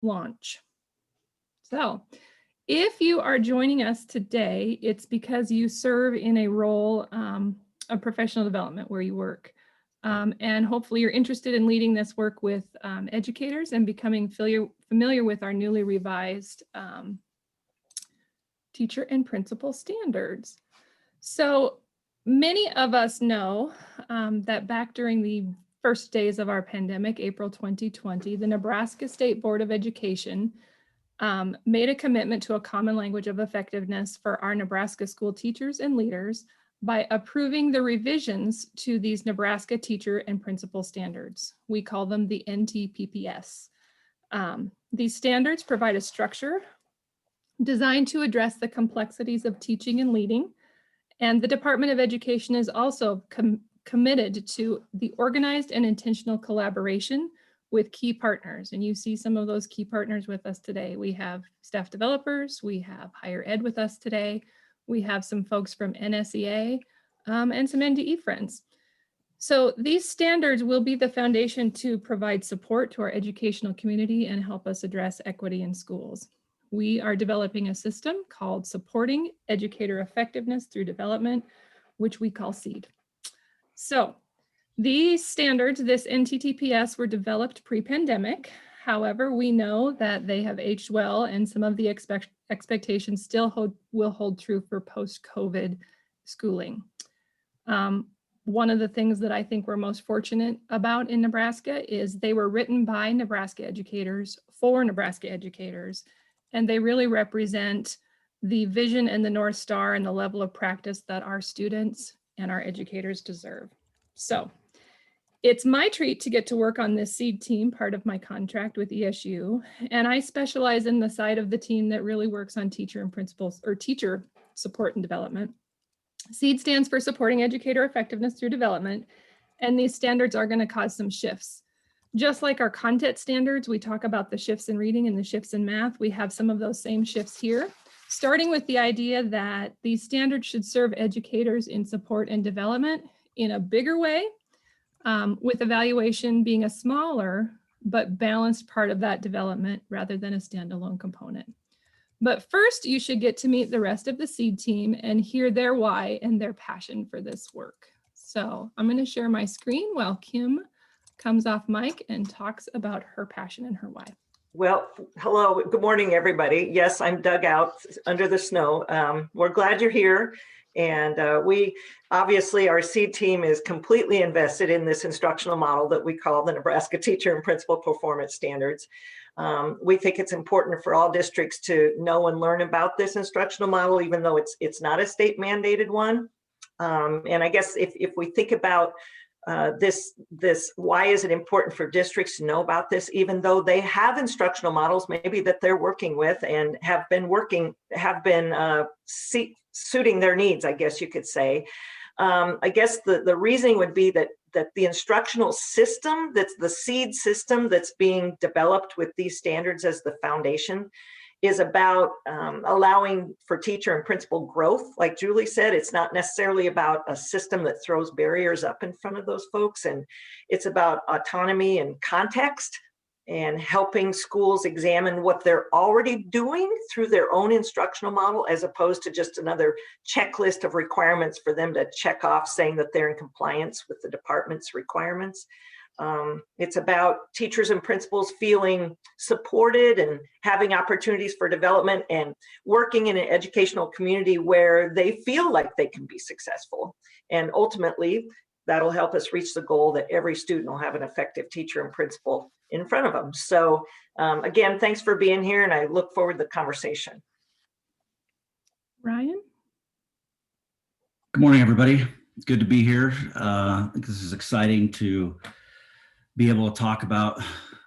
launch. So if you are joining us today, it's because you serve in a role of professional development where you work. And hopefully you're interested in leading this work with educators and becoming familiar with our newly revised teacher and principal standards. So many of us know that back during the first days of our pandemic, April 2020, the Nebraska State Board of Education made a commitment to a common language of effectiveness for our Nebraska school teachers and leaders by approving the revisions to these Nebraska teacher and principal standards. We call them the NTPPS. These standards provide a structure designed to address the complexities of teaching and leading. And the Department of Education is also committed to the organized and intentional collaboration with key partners. And you see some of those key partners with us today. We have staff developers, we have higher ed with us today. We have some folks from NSEA and some NDE friends. So these standards will be the foundation to provide support to our educational community and help us address equity in schools. We are developing a system called Supporting Educator Effectiveness Through Development, which we call SEED. So these standards, this NTTPS, were developed pre-pandemic. However, we know that they have aged well, and some of the expectations still will hold true for post-COVID schooling. One of the things that I think we're most fortunate about in Nebraska is they were written by Nebraska educators for Nebraska educators, and they really represent the vision and the North Star and the level of practice that our students and our educators deserve. So it's my treat to get to work on this SEED team, part of my contract with ESU. And I specialize in the side of the team that really works on teacher and principals or teacher support and development. SEED stands for Supporting Educator Effectiveness Through Development. And these standards are going to cause some shifts. Just like our content standards, we talk about the shifts in reading and the shifts in math. We have some of those same shifts here, starting with the idea that these standards should serve educators in support and development in a bigger way, with evaluation being a smaller but balanced part of that development rather than a standalone component. But first, you should get to meet the rest of the SEED team and hear their why and their passion for this work. So I'm going to share my screen while Kim comes off mic and talks about her passion and her why. Well, hello, good morning, everybody. Yes, I'm dug out under the snow. We're glad you're here. And we obviously, our SEED team is completely invested in this instructional model that we call the Nebraska Teacher and Principal Performance Standards. We think it's important for all districts to know and learn about this instructional model, even though it's not a state mandated one. And I guess if we think about why is it important for districts to know about this, even though they have instructional models maybe that they're working with and have been suiting their needs, I guess you could say. I guess the reasoning would be that the instructional system, that's the SEED system that's being developed with these standards as the foundation, is about allowing for teacher and principal growth. Like Julie said, it's not necessarily about a system that throws barriers up in front of those folks, and it's about autonomy and context and helping schools examine what they're already doing through their own instructional model, as opposed to just another checklist of requirements for them to check off saying that they're in compliance with the department's requirements. It's about teachers and principals feeling supported and having opportunities for development and working in an educational community where they feel like they can be successful. And ultimately, that'll help us reach the goal that every student will have an effective teacher and principal in front of them. So again, thanks for being here, and I look forward to the conversation. Ryan? Good morning, everybody. It's good to be here. I think this is exciting to be able to talk about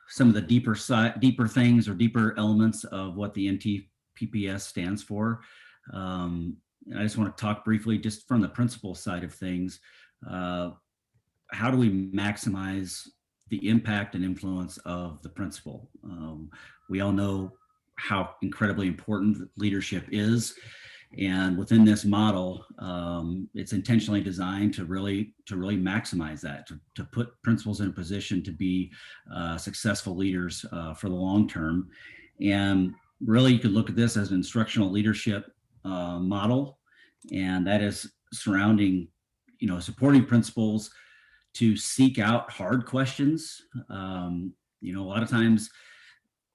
some of the deeper things or deeper elements of what the NTPPS stands for. I just want to talk briefly just from the principal side of things. How do we maximize the impact and influence of the principal? We all know how incredibly important leadership is. And within this model, it's intentionally designed to really maximize that, to put principals in a position to be successful leaders for the long term. And really, you could look at this as an instructional leadership model, and that is surrounding, supporting principals to seek out hard questions. A lot of times,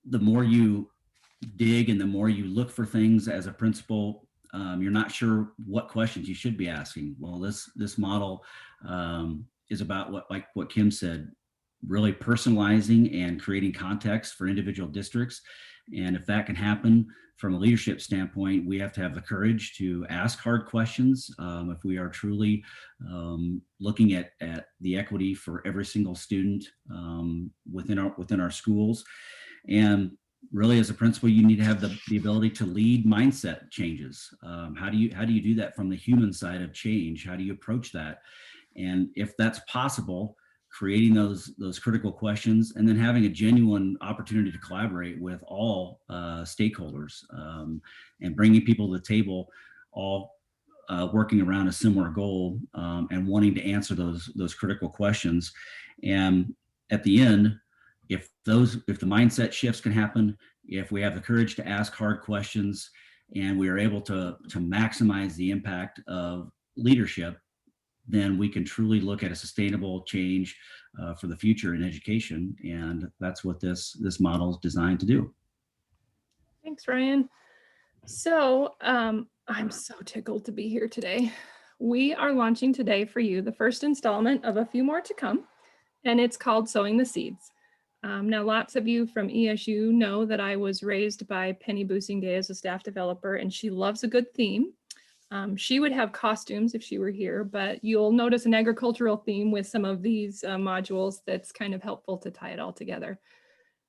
the more you dig and the more you look for things as a principal, you're not sure what questions you should be asking. Well, this model is about what Kim said, really personalizing and creating context for individual districts. And if that can happen from a leadership standpoint, we have to have the courage to ask hard questions. If we are truly looking at the equity for every single student within our schools. And really, as a principal, you need to have the ability to lead mindset changes. How do you do that from the human side of change? How do you approach that? And if that's possible, creating those critical questions, and then having a genuine opportunity to collaborate with all stakeholders, and bringing people to the table, all working around a similar goal, and wanting to answer those critical questions. And at the end, if the mindset shifts can happen, if we have the courage to ask hard questions, and we are able to maximize the impact of leadership, then we can truly look at a sustainable change for the future in education. And that's what this model is designed to do. Thanks, Ryan. So I'm so tickled to be here today. We are launching today for you the first installment of a few more to come, and it's called Sowing the Seeds. Now, lots of you from ESU know that I was raised by Penny Busingay as a staff developer, and she loves a good theme. She would have costumes if she were here, but you'll notice an agricultural theme with some of these modules that's kind of helpful to tie it all together.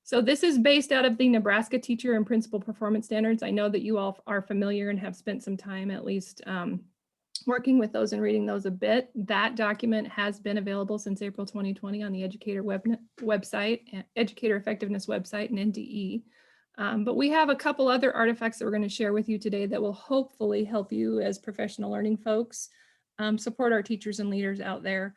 So this is based out of the Nebraska Teacher and Principal Performance Standards. I know that you all are familiar and have spent some time at least working with those and reading those a bit. That document has been available since April 2020 on the Educator website, Educator Effectiveness website, and NDE. But we have a couple other artifacts that we're going to share with you today that will hopefully help you as professional learning folks support our teachers and leaders out there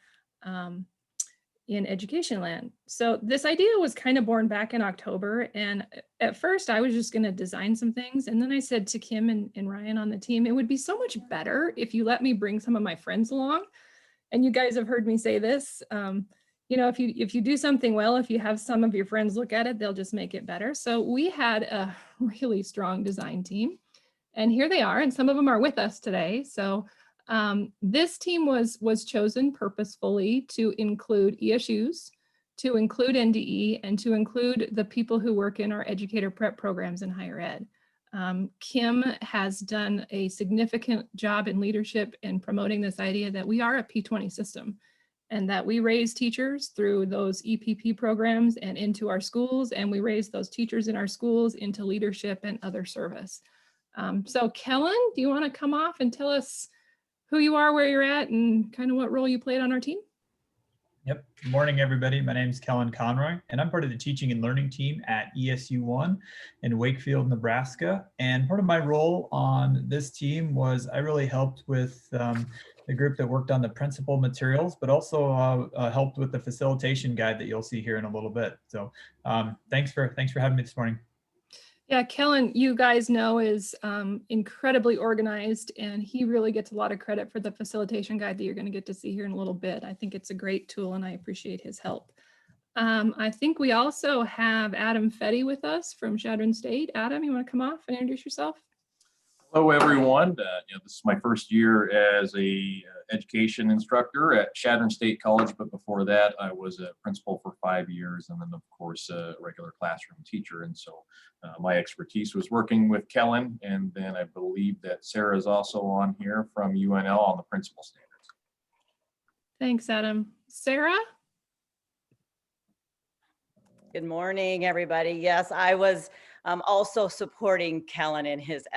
in education land. So this idea was kind of born back in October. And at first I was just going to design some things. And then I said to Kim and Ryan on the team, it would be so much better if you let me bring some of my friends along. And you guys have heard me say this, if you do something well, if you have some of your friends look at it, they'll just make it better. So we had a really strong design team, and here they are. And some of them are with us today. So this team was chosen purposefully to include ESUs, to include NDE, and to include the people who work in our educator prep programs in higher ed. Kim has done a significant job in leadership in promoting this idea that we are a P20 system, and that we raise teachers through those EPP programs and into our schools, and we raise those teachers in our schools into leadership and other service. So Kellen, do you want to come off and tell us who you are, where you're at, and kind of what role you played on our team? Yep. Good morning, everybody. My name is Kellen Conroy, and I'm part of the teaching and learning team at ESU1 in Wakefield, Nebraska. And part of my role on this team was I really helped with the group that worked on the principal materials, but also helped with the facilitation guide that you'll see here in a little bit. So thanks for having me this morning. Yeah, Kellen, you guys know, is incredibly organized, and he really gets a lot of credit for the facilitation guide that you're going to get to see here in a little bit. I think it's a great tool, and I appreciate his help. I think we also have Adam Fetty with us from Chadron State. Adam, you want to come off and introduce yourself? Hello, everyone. This is my first year as a education instructor at Chadron State College, but before that, I was a principal for 5 years, and then, of course, a regular classroom teacher. And so my expertise was working with Kellen, and then I believe that Sarah is also on here from UNL on the principal standards. Thanks, Adam. Sarah? Good morning, everybody. Yes, I was also supporting Kellen in his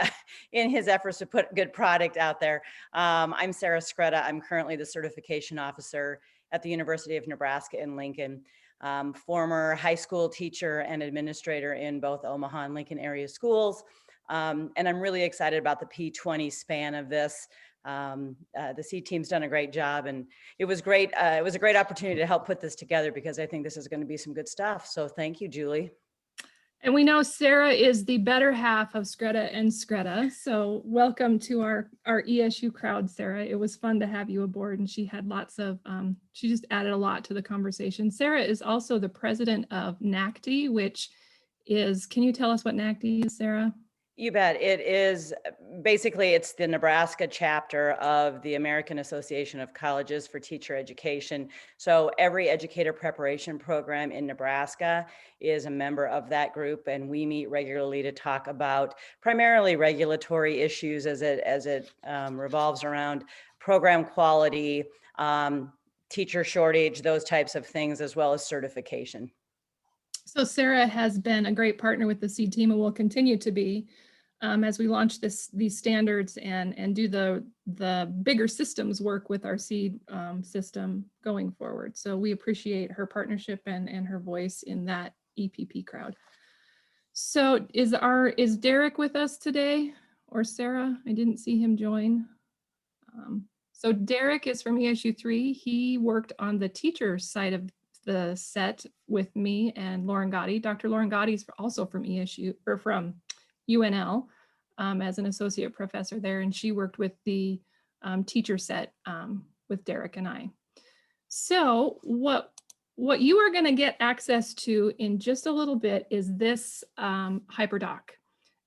efforts to put good product out there. I'm Sarah Skretta. I'm currently the certification officer at the University of Nebraska in Lincoln. former high school teacher and administrator in both Omaha and Lincoln area schools. And I'm really excited about the P20 span of this. The C team's done a great job, and it was great. It was a great opportunity to help put this together because I think this is going to be some good stuff. So thank you, Julie. And we know Sarah is the better half of Screta and Screta. So welcome to our ESU crowd, Sarah. It was fun to have you aboard, and she had lots of, she just added a lot to the conversation. Sarah is also the president of NACD, which is, can you tell us what NACD is, Sarah? You bet. It is basically, it's the Nebraska chapter of the American Association of Colleges for Teacher Education. So every educator preparation program in Nebraska is a member of that group, and we meet regularly to talk about primarily regulatory issues as it revolves around program quality, teacher shortage, those types of things, as well as certification. So Sarah has been a great partner with the SEED team and will continue to be as we launch these standards and do the bigger systems work with our SEED system going forward. So we appreciate her partnership and her voice in that EPP crowd. So is Derek with us today, or Sarah? I didn't see him join. So Derek is from ESU 3. He worked on the teacher side of the set with me and Lauren Gotti. Dr. Lauren Gotti is also from ESU, or from UNL, as an associate professor there, and she worked with the teacher set with Derek and I. So what you are going to get access to in just a little bit is this hyperdoc.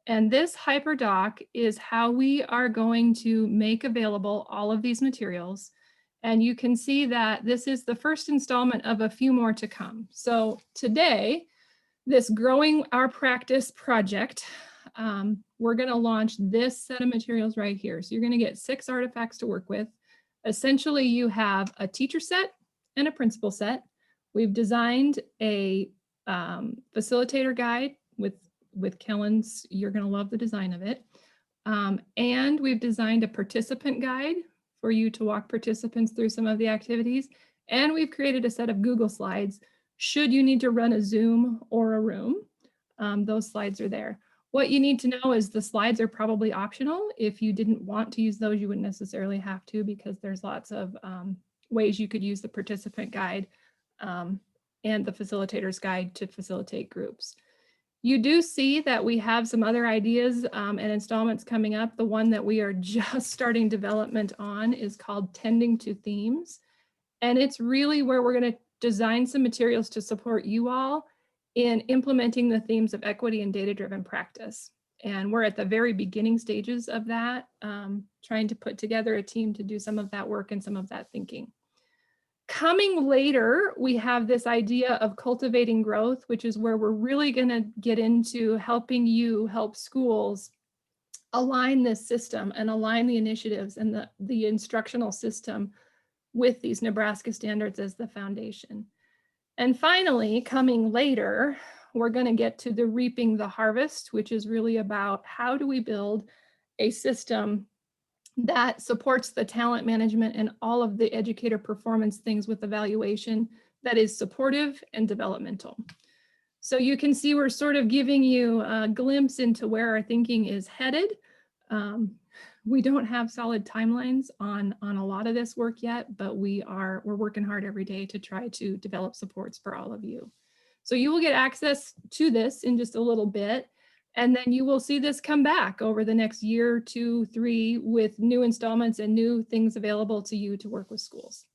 And this hyperdoc is how we are going to make available all of these materials. And you can see that this is the first installment of a few more to come. So today, this Growing Our Practice project, we're going to launch this set of materials right here. So you're going to get 6 artifacts to work with. Essentially, you have a teacher set and a principal set. We've designed a facilitator guide with Kellen's. You're going to love the design of it. And we've designed a participant guide for you to walk participants through some of the activities. And we've created a set of Google Slides should you need to run a Zoom or a room. Those slides are there. What you need to know is the slides are probably optional. If you didn't want to use those, you wouldn't necessarily have to, because there's lots of ways you could use the participant guide and the facilitator's guide to facilitate groups. You do see that we have some other ideas and installments coming up. The one that we are just starting development on is called Tending to Themes. And it's really where we're going to design some materials to support you all in implementing the themes of equity and data-driven practice. And we're at the very beginning stages of that, trying to put together a team to do some of that work and some of that thinking. Coming later, we have this idea of cultivating growth, which is where we're really going to get into helping you help schools align this system and align the initiatives and the instructional system with these Nebraska standards as the foundation. And finally, coming later, we're going to get to the reaping the harvest, which is really about how do we build a system that supports the talent management and all of the educator performance things with evaluation that is supportive and developmental. So you can see we're sort of giving you a glimpse into where our thinking is headed. We don't have solid timelines on a lot of this work yet, but we're working hard every day to try to develop supports for all of you. So you will get access to this in just a little bit, and then you will see this come back over the next year, 2, 3, with new installments and new things available to you to work with schools.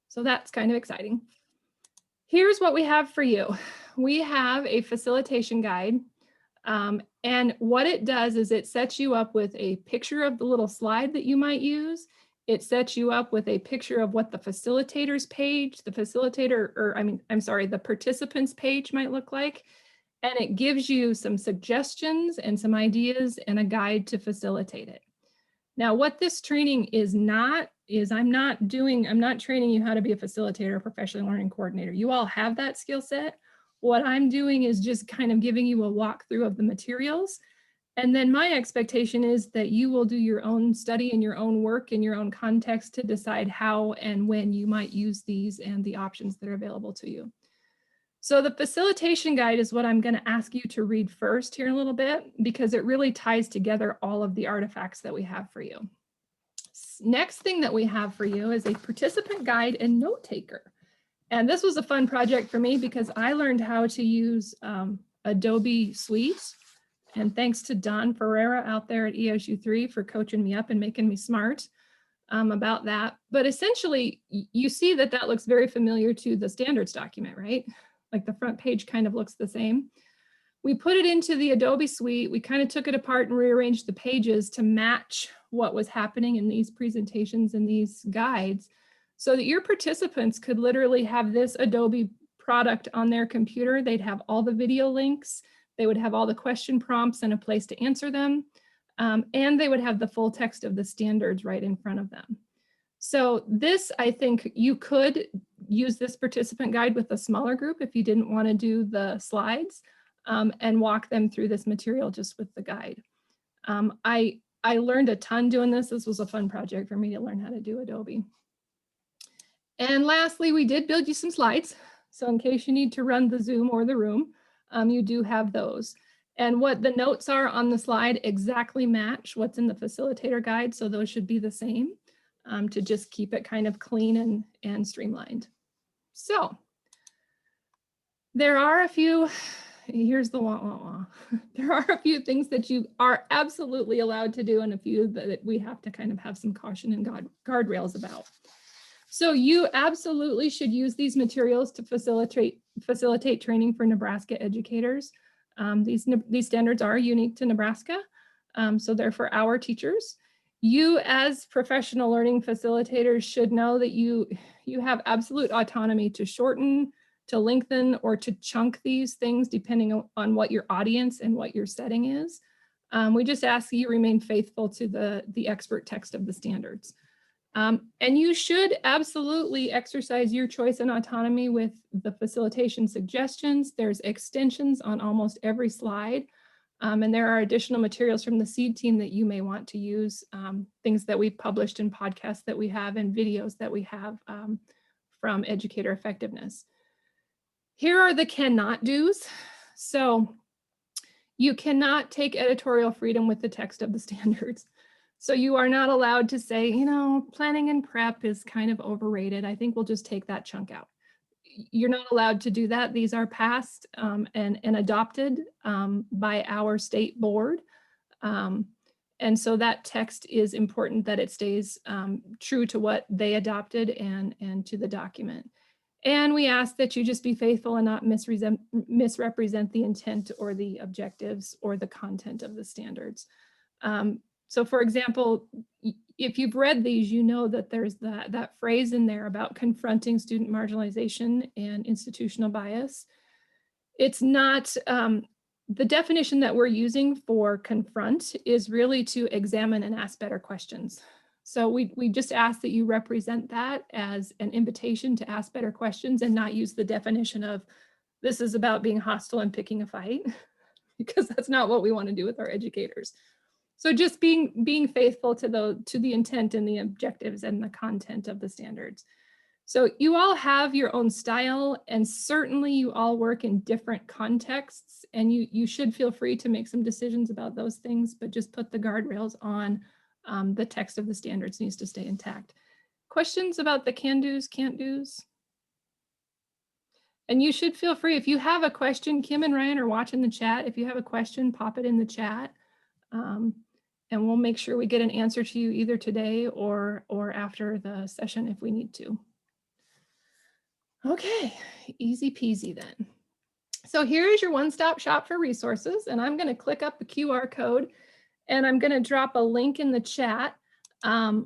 So that's kind of exciting. Here's what we have for you. We have a facilitation guide. And what it does is it sets you up with a picture of the little slide that you might use. It sets you up with a picture of what the facilitator's page, the participant's page might look like. And it gives you some suggestions and some ideas and a guide to facilitate it. Now, what this training is not, is I'm not training you how to be a facilitator or professional learning coordinator. You all have that skill set. What I'm doing is just kind of giving you a walkthrough of the materials. And then my expectation is that you will do your own study and your own work in your own context to decide how and when you might use these and the options that are available to you. So the facilitation guide is what I'm going to ask you to read first here in a little bit, because it really ties together all of the artifacts that we have for you. Next thing that we have for you is a participant guide and note taker. And this was a fun project for me because I learned how to use Adobe Suite. And thanks to Don Ferreira out there at ESU3 for coaching me up and making me smart about that. But essentially, you see that that looks very familiar to the standards document, right? Like the front page kind of looks the same. We put it into the Adobe Suite. We kind of took it apart and rearranged the pages to match what was happening in these presentations and these guides, so that your participants could literally have this Adobe product on their computer. They'd have all the video links, they would have all the question prompts and a place to answer them, and they would have the full text of the standards right in front of them. So this, I think you could use this participant guide with a smaller group if you didn't want to do the slides and walk them through this material just with the guide. I learned a ton doing this. This was a fun project for me to learn how to do Adobe. And lastly, we did build you some slides. So in case you need to run the Zoom or the room, you do have those. And what the notes are on the slide exactly match what's in the facilitator guide. So those should be the same to just keep it kind of clean and streamlined. So there are a few, here's the wah-wah-wah. There are a few things that you are absolutely allowed to do and a few that we have to kind of have some caution and guardrails about. So you absolutely should use these materials to facilitate training for Nebraska educators. These standards are unique to Nebraska, so they're for our teachers. You as professional learning facilitators should know that you have absolute autonomy to shorten, to lengthen, or to chunk these things depending on what your audience and what your setting is. We just ask that you remain faithful to the expert text of the standards. And you should absolutely exercise your choice and autonomy with the facilitation suggestions. There's extensions on almost every slide. And there are additional materials from the SEED team that you may want to use, things that we've published in podcasts that we have and videos that we have from Educator Effectiveness. Here are the cannot do's. So you cannot take editorial freedom with the text of the standards. So you are not allowed to say, you know, planning and prep is kind of overrated. I think we'll just take that chunk out. You're not allowed to do that. These are passed and adopted by our state board. And so that text is important that it stays true to what they adopted and to the document. And we ask that you just be faithful and not misrepresent the intent or the objectives or the content of the standards. So for example, if you've read these, you know that there's that phrase in there about confronting student marginalization and institutional bias. It's not, the definition that we're using for confront is really to examine and ask better questions. So we just ask that you represent that as an invitation to ask better questions and not use the definition of this is about being hostile and picking a fight, because that's not what we want to do with our educators. So just being faithful to the intent and the objectives and the content of the standards. So you all have your own style, and certainly you all work in different contexts, and you should feel free to make some decisions about those things, but just put the guardrails on. The text of the standards needs to stay intact. Questions about the can-dos, can't-dos? And you should feel free, if you have a question, Kim and Ryan are watching the chat. If you have a question, pop it in the chat. And we'll make sure we get an answer to you either today or after the session if we need to. Okay, easy peasy then. So here is your one-stop shop for resources, and I'm going to click up the QR code and I'm going to drop a link in the chat. And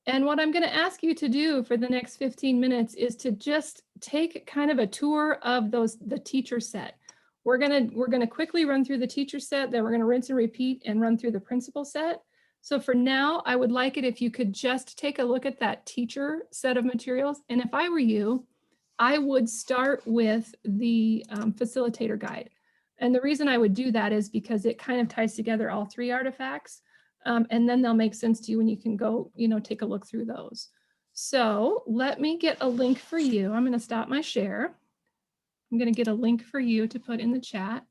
what I'm going to ask you to do for the next 15 minutes is to just take kind of a tour of the teacher set. We're gonna quickly run through the teacher set, then we're gonna rinse and repeat and run through the principal set. So for now, I would like it if you could just take a look at that teacher set of materials. And if I were you, I would start with the facilitator guide. And the reason I would do that is because it kind of ties together all three artifacts. And then they'll make sense to you and you can go, take a look through those. So let me get a link for you. I'm gonna stop my share. I'm going to get a link for you to put in the chat.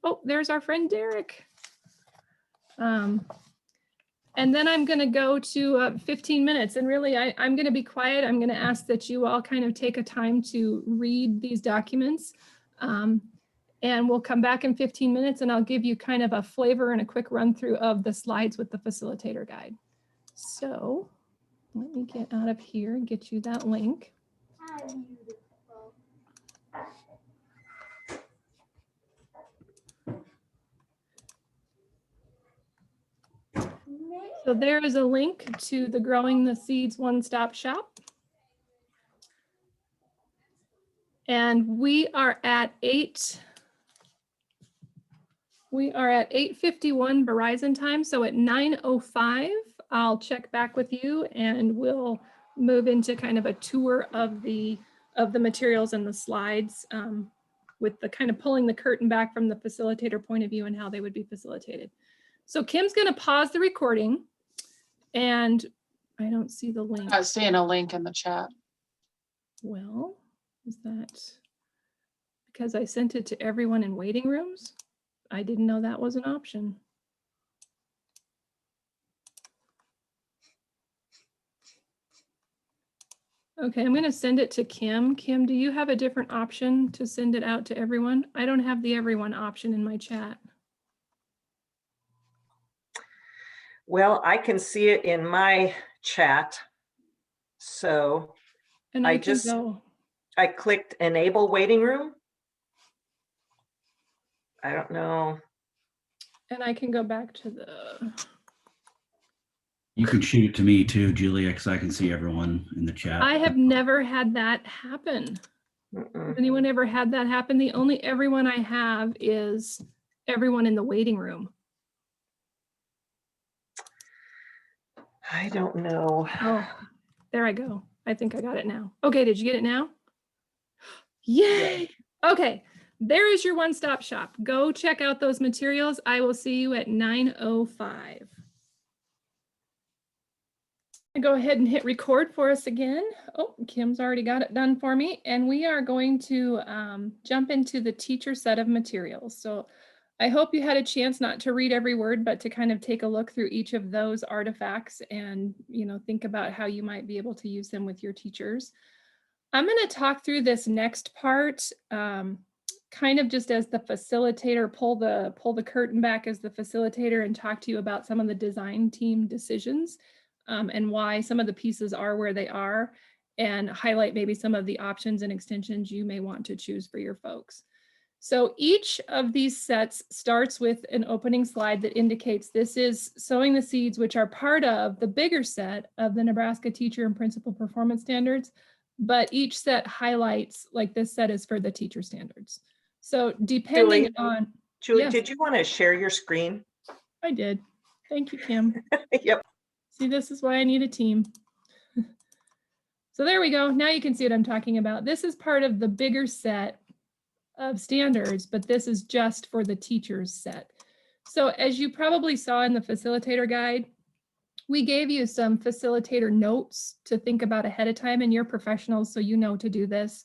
Oh, there's our friend Derek. And then I'm going to go to 15 minutes. And really, I'm going to be quiet. I'm going to ask that you all kind of take a time to read these documents. And we'll come back in 15 minutes and I'll give you kind of a flavor and a quick run through of the slides with the facilitator guide. So let me get out of here and get you that link. So there is a link to the Growing the Seeds one-stop shop. And we are at 8:51 Verizon time. So at 9:05, I'll check back with you and we'll move into kind of a tour of the materials and the slides with the kind of pulling the curtain back from the facilitator point of view and how they would be facilitated. So Kim's going to pause the recording and I don't see the link. I was seeing a link in the chat. Well, is that because I sent it to everyone in waiting rooms? I didn't know that was an option. Okay, I'm going to send it to Kim. Kim, do you have a different option to send it out to everyone? I don't have the everyone option in my chat. Well, I can see it in my chat. So And I can go. I clicked enable waiting room. I don't know. And I can go back to the. You can shoot it to me too, Julia, because I can see everyone in the chat. I have never had that happen. Has anyone ever had that happen? The only everyone I have is everyone in the waiting room. I don't know. Oh, there I go. I think I got it now. Okay, did you get it now? Yay! Okay, there is your one-stop shop. Go check out those materials. I will see you at 9:05. Go ahead and hit record for us again. Oh, Kim's already got it done for me. And we are going to jump into the teacher set of materials. So I hope you had a chance not to read every word, but to kind of take a look through each of those artifacts and, you know, think about how you might be able to use them with your teachers. I'm going to talk through this next part kind of just as the facilitator, pull the curtain back as the facilitator and talk to you about some of the design team decisions. And why some of the pieces are where they are, and highlight maybe some of the options and extensions you may want to choose for your folks. So each of these sets starts with an opening slide that indicates this is Sowing the Seeds, which are part of the bigger set of the Nebraska Teacher and Principal Performance Standards, but each set highlights, like this set is for the teacher standards. So depending on- Julie, yes. Did you want to share your screen? I did. Thank you, Kim. Yep. See, this is why I need a team. So there we go. Now you can see what I'm talking about. This is part of the bigger set of standards, but this is just for the teachers set. So as you probably saw in the facilitator guide, we gave you some facilitator notes to think about ahead of time, and you're professionals, so you know to do this.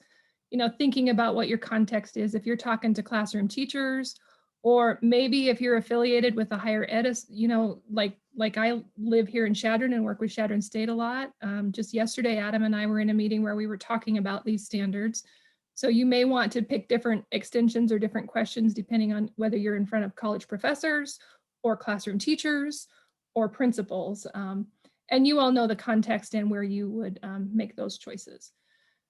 You know, thinking about what your context is. If you're talking to classroom teachers, or maybe if you're affiliated with a higher ed, you know, like I live here in Chadron and work with Chadron State a lot. Just yesterday, Adam and I were in a meeting where we were talking about these standards. So you may want to pick different extensions or different questions depending on whether you're in front of college professors or classroom teachers or principals. And you all know the context and where you would make those choices.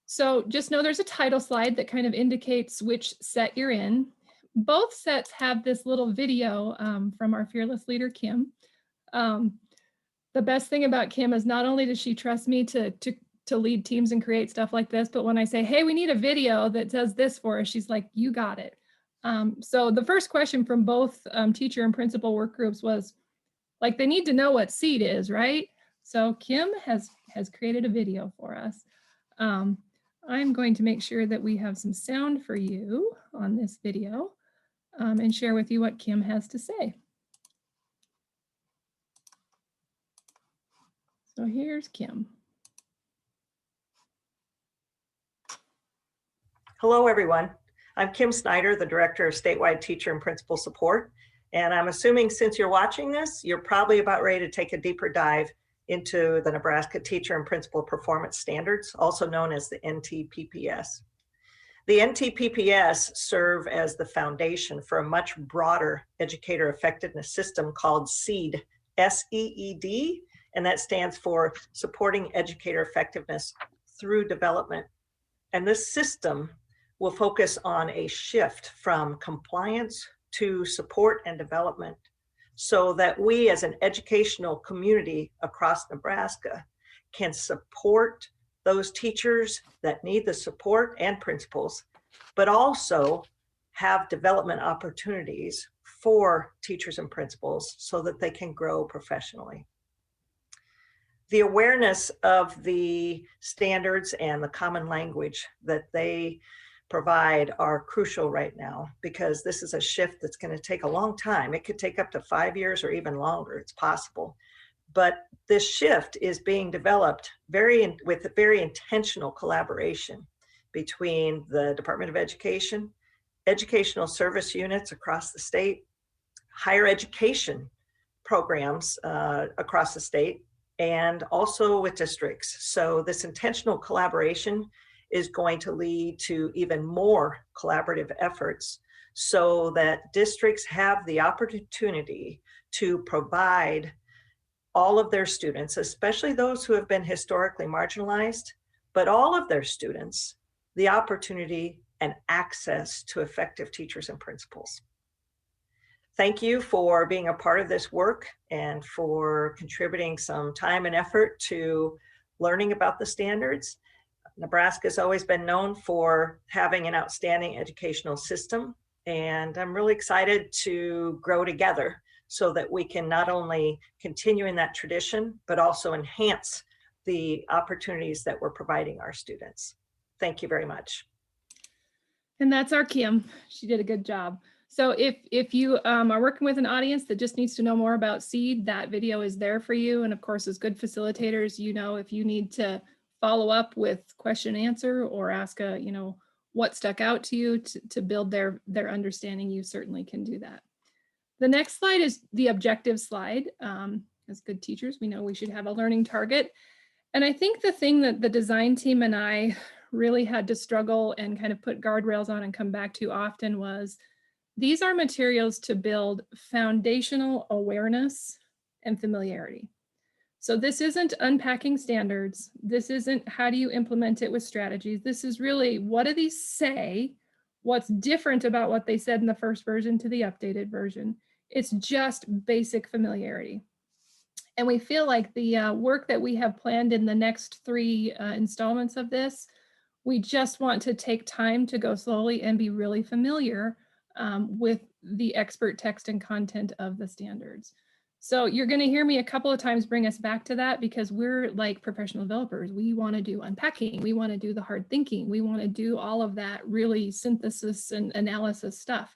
So just know there's a title slide that kind of indicates which set you're in. Both sets have this little video from our fearless leader, Kim. The best thing about Kim is not only does she trust me to lead teams and create stuff like this, but when I say, hey, we need a video that does this for us, she's like, you got it. So the first question from both teacher and principal work groups was, like, they need to know what seed is, right? So Kim has created a video for us. I'm going to make sure that we have some sound for you on this video and share with you what Kim has to say. So here's Kim. Hello, everyone. I'm Kim Snyder, the Director of Statewide Teacher and Principal Support. And I'm assuming since you're watching this, you're probably about ready to take a deeper dive into the Nebraska Teacher and Principal Performance Standards, also known as the NTPPS. The NTPPS serve as the foundation for a much broader educator effectiveness system called SEED, S-E-E-D, and that stands for Supporting Educator Effectiveness Through Development. And this system will focus on a shift from compliance to support and development so that we as an educational community across Nebraska can support those teachers that need the support and principals, but also have development opportunities for teachers and principals so that they can grow professionally. The awareness of the standards and the common language that they provide are crucial right now, because this is a shift that's going to take a long time. It could take up to 5 years or even longer. It's possible. But this shift is being developed with very intentional collaboration between the Department of Education, educational service units across the state, higher education programs across the state, and also with districts. So this intentional collaboration is going to lead to even more collaborative efforts so that districts have the opportunity to provide all of their students, especially those who have been historically marginalized, but all of their students, the opportunity and access to effective teachers and principals. Thank you for being a part of this work and for contributing some time and effort to learning about the standards. Nebraska has always been known for having an outstanding educational system, and I'm really excited to grow together so that we can not only continue in that tradition, but also enhance the opportunities that we're providing our students. Thank you very much. And that's our Kim. She did a good job. So if you are working with an audience that just needs to know more about SEED, that video is there for you. And of course, as good facilitators, you know, if you need to follow up with question and answer or ask what stuck out to you to build their understanding, you certainly can do that. The next slide is the objective slide. As good teachers, we know we should have a learning target. And I think the thing that the design team and I really had to struggle and kind of put guardrails on and come back to often was, these are materials to build foundational awareness and familiarity. So this isn't unpacking standards. This isn't how do you implement it with strategies. This is really, what do these say? What's different about what they said in the first version to the updated version? It's just basic familiarity. And we feel like the work that we have planned in the next 3 installments of this, we just want to take time to go slowly and be really familiar with the expert text and content of the standards. So you're going to hear me a couple of times bring us back to that, because we're like professional developers. We want to do unpacking. We want to do the hard thinking. We want to do all of that really synthesis and analysis stuff.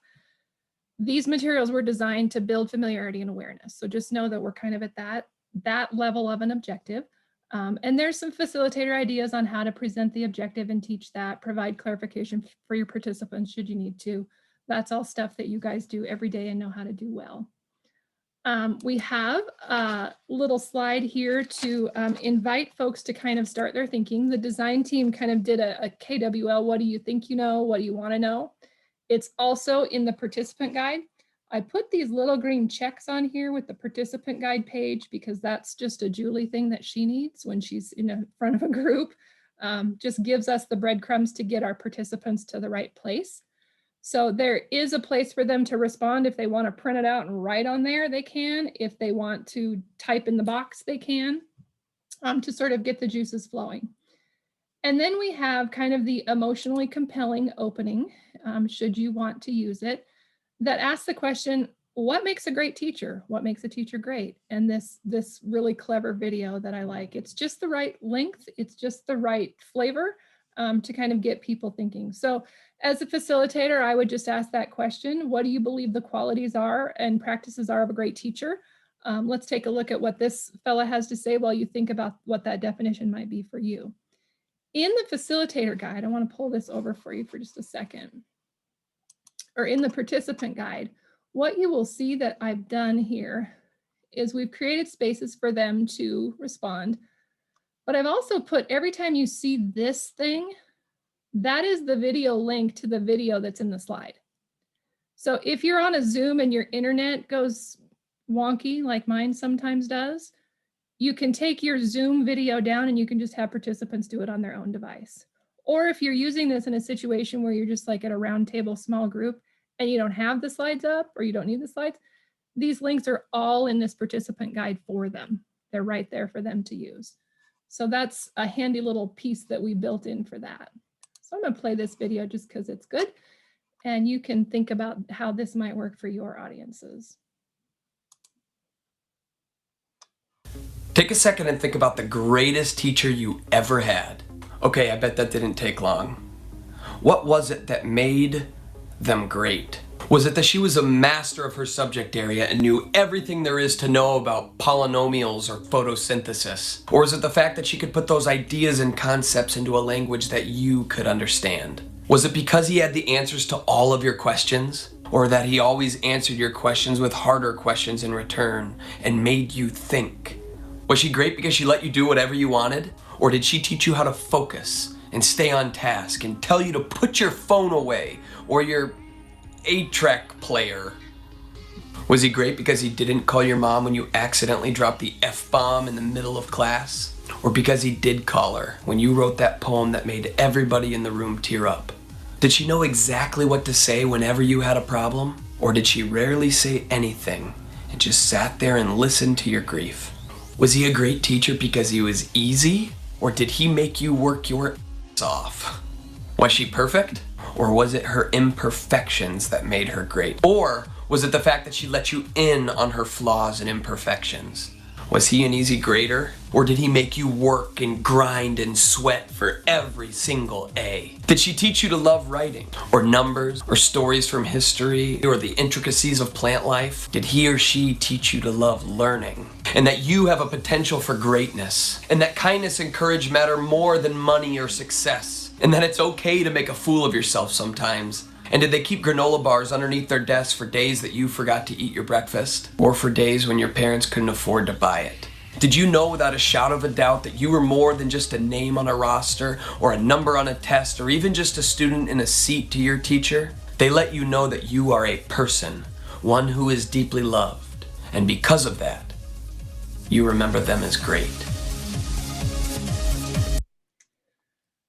These materials were designed to build familiarity and awareness. So just know that we're kind of at that level of an objective. And there's some facilitator ideas on how to present the objective and teach that, provide clarification for your participants should you need to. That's all stuff that you guys do every day and know how to do well. We have a little slide here to invite folks to kind of start their thinking. The design team kind of did a KWL, what do you think you know? What do you want to know? It's also in the participant guide. I put these little green checks on here with the participant guide page because that's just a Julie thing that she needs when she's in front of a group. Just gives us the breadcrumbs to get our participants to the right place. So there is a place for them to respond. If they want to print it out and write on there, they can. If they want to type in the box, they can, to sort of get the juices flowing. And then we have kind of the emotionally compelling opening, should you want to use it, that asks the question, what makes a great teacher? What makes a teacher great? And this really clever video that I like, it's just the right length. It's just the right flavor to kind of get people thinking. So as a facilitator, I would just ask that question. What do you believe the qualities are and practices are of a great teacher? Let's take a look at what this fella has to say while you think about what that definition might be for you. In the facilitator guide, I want to pull this over for you for just a second. Or in the participant guide, what you will see that I've done here is we've created spaces for them to respond. But I've also put, every time you see this thing, that is the video link to the video that's in the slide. So if you're on a Zoom and your internet goes wonky, like mine sometimes does, you can take your Zoom video down and you can just have participants do it on their own device. Or if you're using this in a situation where you're just like at a round table small group and you don't have the slides up or you don't need the slides, these links are all in this participant guide for them. They're right there for them to use. So that's a handy little piece that we built in for that. So I'm going to play this video just because it's good. And you can think about how this might work for your audiences. Take a second and think about the greatest teacher you ever had. Okay, I bet that didn't take long. What was it that made them great? Was it that she was a master of her subject area and knew everything there is to know about polynomials or photosynthesis? Or is it the fact that she could put those ideas and concepts into a language that you could understand? Was it because he had the answers to all of your questions? Or that he always answered your questions with harder questions in return and made you think? Was she great because she let you do whatever you wanted? Or did she teach you how to focus and stay on task and tell you to put your phone away or your 8-track player? Was he great because he didn't call your mom when you accidentally dropped the F-bomb in the middle of class? Or because he did call her when you wrote that poem that made everybody in the room tear up? Did she know exactly what to say whenever you had a problem? Or did she rarely say anything and just sat there and listened to your grief? Was he a great teacher because he was easy? Or did he make you work your ass off? Was she perfect? Or was it her imperfections that made her great? Or was it the fact that she let you in on her flaws and imperfections? Was he an easy grader? Or did he make you work and grind and sweat for every single A? Did she teach you to love writing, or numbers, or stories from history, or the intricacies of plant life? Did he or she teach you to love learning, and that you have a potential for greatness, and that kindness and courage matter more than money or success, and that it's okay to make a fool of yourself sometimes? And did they keep granola bars underneath their desks for days that you forgot to eat your breakfast? Or for days when your parents couldn't afford to buy it? Did you know without a shadow of a doubt that you were more than just a name on a roster, or a number on a test, or even just a student in a seat to your teacher? They let you know that you are a person, one who is deeply loved. And because of that, you remember them as great.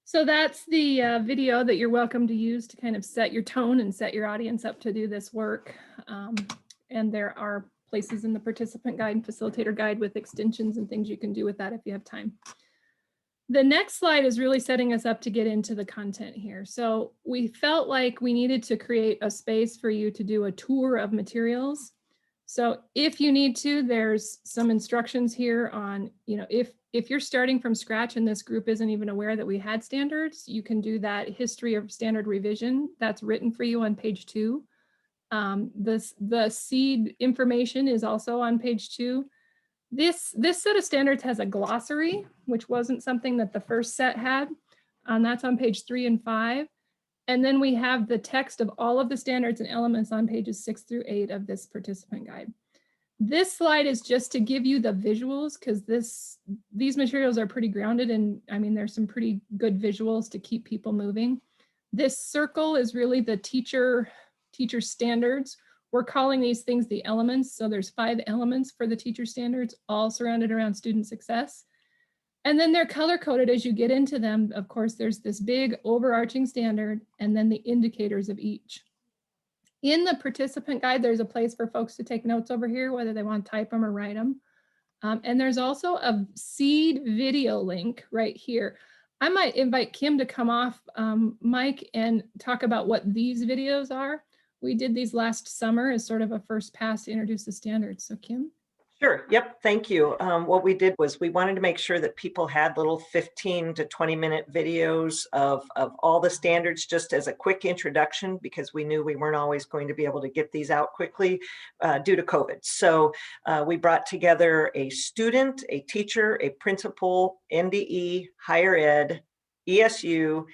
So that's the video that you're welcome to use to kind of set your tone and set your audience up to do this work. And there are places in the participant guide and facilitator guide with extensions and things you can do with that if you have time. The next slide is really setting us up to get into the content here. So we felt like we needed to create a space for you to do a tour of materials. So if you need to, there's some instructions here on, if you're starting from scratch and this group isn't even aware that we had standards, you can do that history of standard revision. That's written for you on page 2. The seed information is also on page 2. This set of standards has a glossary, which wasn't something that the first set had. That's on page 3 and 5. And then we have the text of all of the standards and elements on pages 6 through 8 of this participant guide. This slide is just to give you the visuals, because these materials are pretty grounded, and I mean, there's some pretty good visuals to keep people moving. This circle is really the teacher standards. We're calling these things the elements. So there's 5 elements for the teacher standards, all surrounded around student success. And then they're color coded as you get into them. Of course, there's this big overarching standard and then the indicators of each. In the participant guide, there's a place for folks to take notes over here, whether they want to type them or write them. And there's also a seed video link right here. I might invite Kim to come off mic and talk about what these videos are. We did these last summer as sort of a first pass to introduce the standards. So Kim. Sure. Yep. Thank you. What we did was we wanted to make sure that people had little 15 to 20-minute videos of all the standards, just as a quick introduction, because we knew we weren't always going to be able to get these out quickly due to COVID. So we brought together a student, a teacher, a principal, NDE, higher ed, ESU,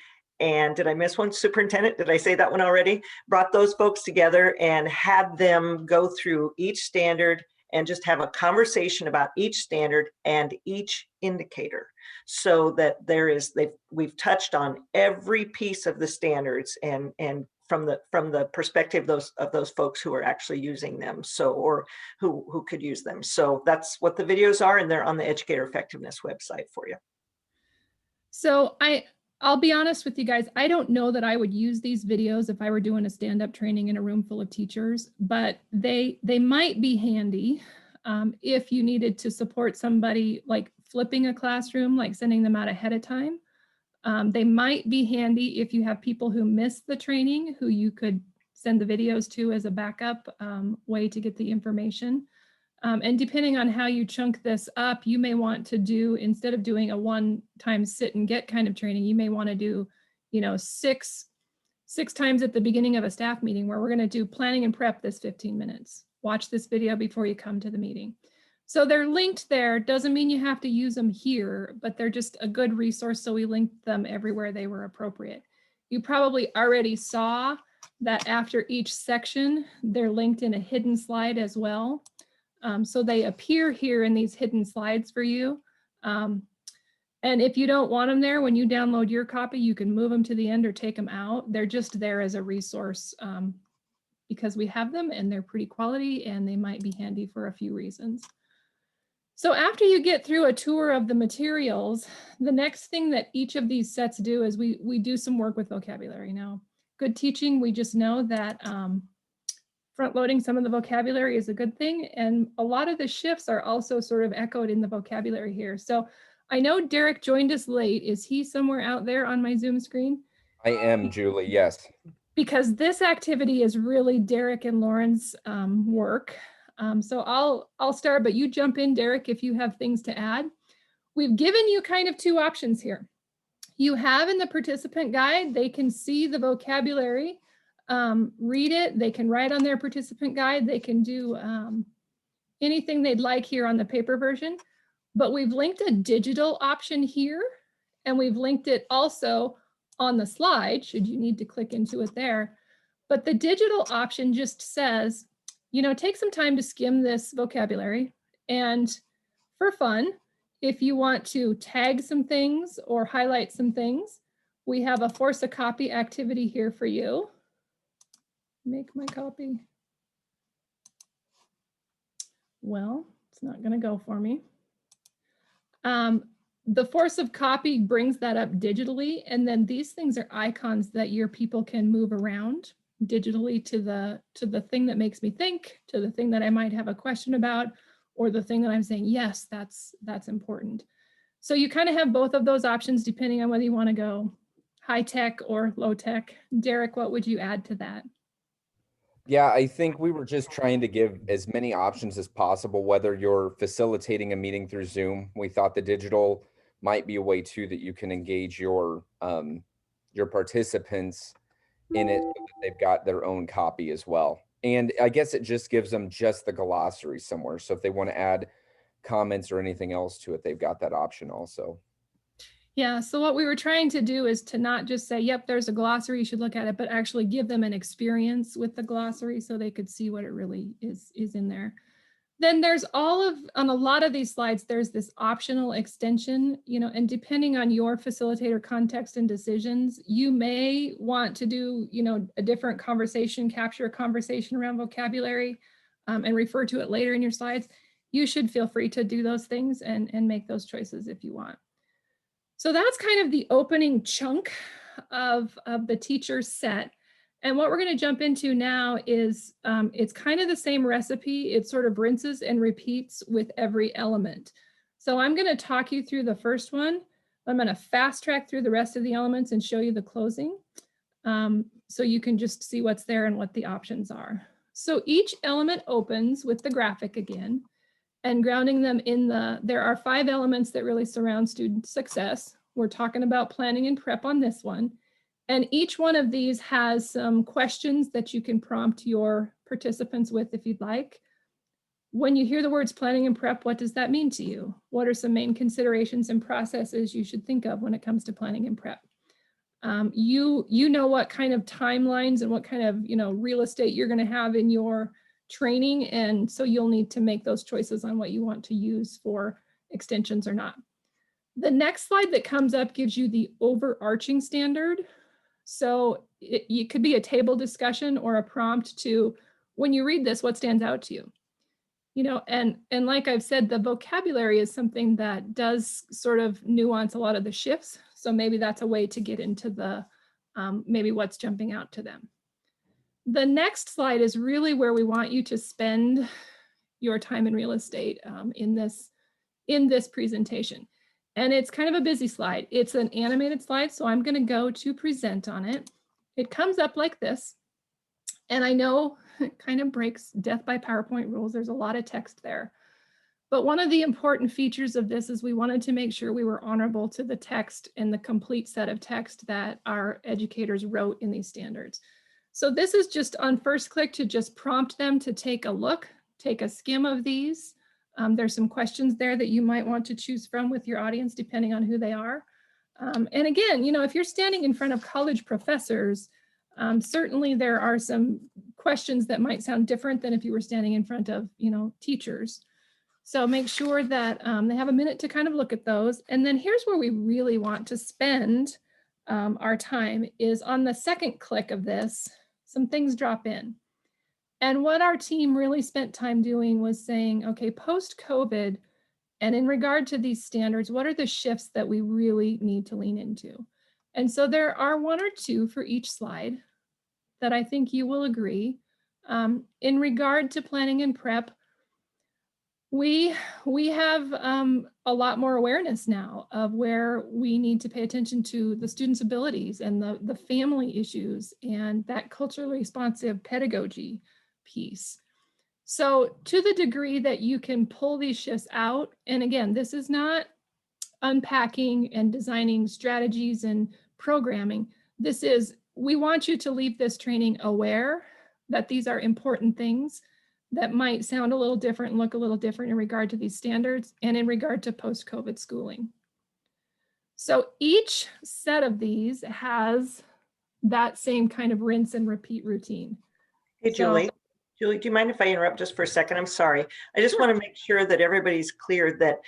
and did I miss one? Superintendent, did I say that one already? Brought those folks together and had them go through each standard and just have a conversation about each standard and each indicator, so that we've touched on every piece of the standards, and from the perspective of those folks who are actually using them, so, or who could use them. So that's what the videos are, and they're on the Educator Effectiveness website for you. So I'll be honest with you guys, I don't know that I would use these videos if I were doing a stand-up training in a room full of teachers, but they might be handy if you needed to support somebody, like flipping a classroom, like sending them out ahead of time. They might be handy if you have people who miss the training, who you could send the videos to as a backup way to get the information. And depending on how you chunk this up, you may want to do, instead of doing a one-time sit and get kind of training, you may want to do, you know, six times at the beginning of a staff meeting, where we're going to do planning and prep this 15 minutes. Watch this video before you come to the meeting. So they're linked there. Doesn't mean you have to use them here, but they're just a good resource. So we linked them everywhere they were appropriate. You probably already saw that after each section, they're linked in a hidden slide as well. So they appear here in these hidden slides for you. And if you don't want them there, when you download your copy, you can move them to the end or take them out. They're just there as a resource because we have them and they're pretty quality and they might be handy for a few reasons. So after you get through a tour of the materials, the next thing that each of these sets do is we do some work with vocabulary. Now, good teaching, we just know that front loading some of the vocabulary is a good thing. And a lot of the shifts are also sort of echoed in the vocabulary here. So I know Derek joined us late. Is he somewhere out there on my Zoom screen? I am, Julie, yes. Because this activity is really Derek and Lauren's work. So I'll start, but you jump in, Derek, if you have things to add. We've given you kind of two options here. You have in the participant guide, they can see the vocabulary, read it, they can write on their participant guide, they can do anything they'd like here on the paper version, but we've linked a digital option here, and we've linked it also on the slide, should you need to click into it there. But the digital option just says, you know, take some time to skim this vocabulary, and for fun, if you want to tag some things or highlight some things, we have a force a copy activity here for you. Make my copy. Well, it's not going to go for me. The force of copy brings that up digitally, and then these things are icons that your people can move around digitally to the thing that makes me think, to the thing that I might have a question about, or the thing that I'm saying, yes, that's important. So you kind of have both of those options depending on whether you want to go high tech or low tech. Derek, what would you add to that? Yeah, I think we were just trying to give as many options as possible, whether you're facilitating a meeting through Zoom. We thought the digital might be a way too that you can engage your participants in it so that they've got their own copy as well. And I guess it just gives them just the glossary somewhere. So if they want to add comments or anything else to it, they've got that option also. Yeah, so what we were trying to do is to not just say, yep, there's a glossary, you should look at it, but actually give them an experience with the glossary so they could see what it really is in there. Then there's on a lot of these slides, there's this optional extension, you know, and depending on your facilitator context and decisions, you may want to do, you know, a different conversation, capture a conversation around vocabulary and refer to it later in your slides. You should feel free to do those things and make those choices if you want. So that's kind of the opening chunk of the teacher set. And what we're going to jump into now is it's kind of the same recipe. It sort of rinses and repeats with every element. So I'm going to talk you through the first one. I'm going to fast track through the rest of the elements and show you the closing. So you can just see what's there and what the options are. So each element opens with the graphic again, and grounding them in there are 5 elements that really surround student success. We're talking about planning and prep on this one. And each one of these has some questions that you can prompt your participants with if you'd like. When you hear the words planning and prep, what does that mean to you? What are some main considerations and processes you should think of when it comes to planning and prep? You know what kind of timelines and what kind of real estate you're going to have in your training, and so you'll need to make those choices on what you want to use for extensions or not. The next slide that comes up gives you the overarching standard. So it could be a table discussion or a prompt to, when you read this, what stands out to you? And like I've said, the vocabulary is something that does sort of nuance a lot of the shifts. So maybe that's a way to get into the maybe what's jumping out to them. The next slide is really where we want you to spend your time in real estate in this presentation. And it's kind of a busy slide. It's an animated slide, so I'm going to go to present on it. It comes up like this. And I know it kind of breaks death by PowerPoint rules. There's a lot of text there. But one of the important features of this is we wanted to make sure we were honorable to the text and the complete set of text that our educators wrote in these standards. So this is just on first click to just prompt them to take a look, take a skim of these. There's some questions there that you might want to choose from with your audience, depending on who they are. And again, if you're standing in front of college professors, certainly there are some questions that might sound different than if you were standing in front of, teachers. So make sure that they have a minute to kind of look at those. And then here's where we really want to spend our time is on the second click of this, some things drop in. And what our team really spent time doing was saying, okay, post-COVID, and in regard to these standards, what are the shifts that we really need to lean into? And so there are one or two for each slide that I think you will agree. In regard to planning and prep, we have a lot more awareness now of where we need to pay attention to the students' abilities and the family issues and that culturally responsive pedagogy piece. So to the degree that you can pull these shifts out, and again, this is not unpacking and designing strategies and programming. This is, we want you to leave this training aware that these are important things that might sound a little different and look a little different in regard to these standards and in regard to post-COVID schooling. So each set of these has that same kind of rinse and repeat routine. Hey, Julie. Julie, do you mind if I interrupt just for a second? I'm sorry. I just want to make sure that everybody's clear that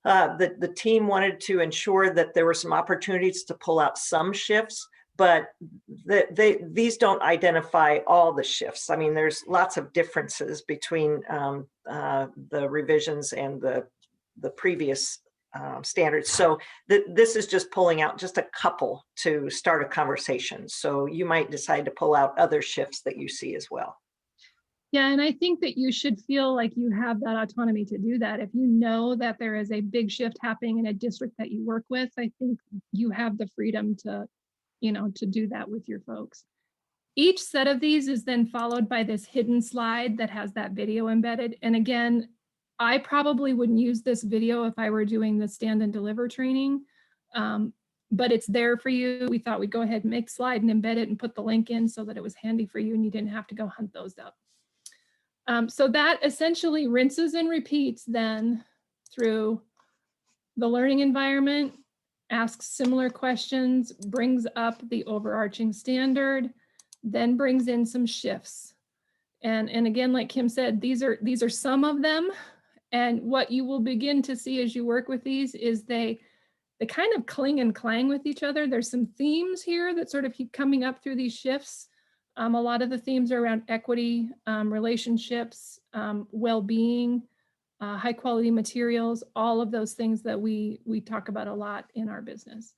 the team wanted to ensure that there were some opportunities to pull out some shifts, but these don't identify all the shifts. I mean, there's lots of differences between the revisions and the previous standards. So this is just pulling out just a couple to start a conversation. So you might decide to pull out other shifts that you see as well. Yeah, and I think that you should feel like you have that autonomy to do that. If you know that there is a big shift happening in a district that you work with, I think you have the freedom to, to do that with your folks. Each set of these is then followed by this hidden slide that has that video embedded. And again, I probably wouldn't use this video if I were doing the stand and deliver training, but it's there for you. We thought we'd go ahead and make slide and embed it and put the link in so that it was handy for you and you didn't have to go hunt those up. So that essentially rinses and repeats then through the learning environment, asks similar questions, brings up the overarching standard, then brings in some shifts. And again, like Kim said, these are some of them. And what you will begin to see as you work with these is they kind of cling and clang with each other. There's some themes here that sort of keep coming up through these shifts. A lot of the themes are around equity, relationships, well-being, high quality materials, all of those things that we talk about a lot in our business.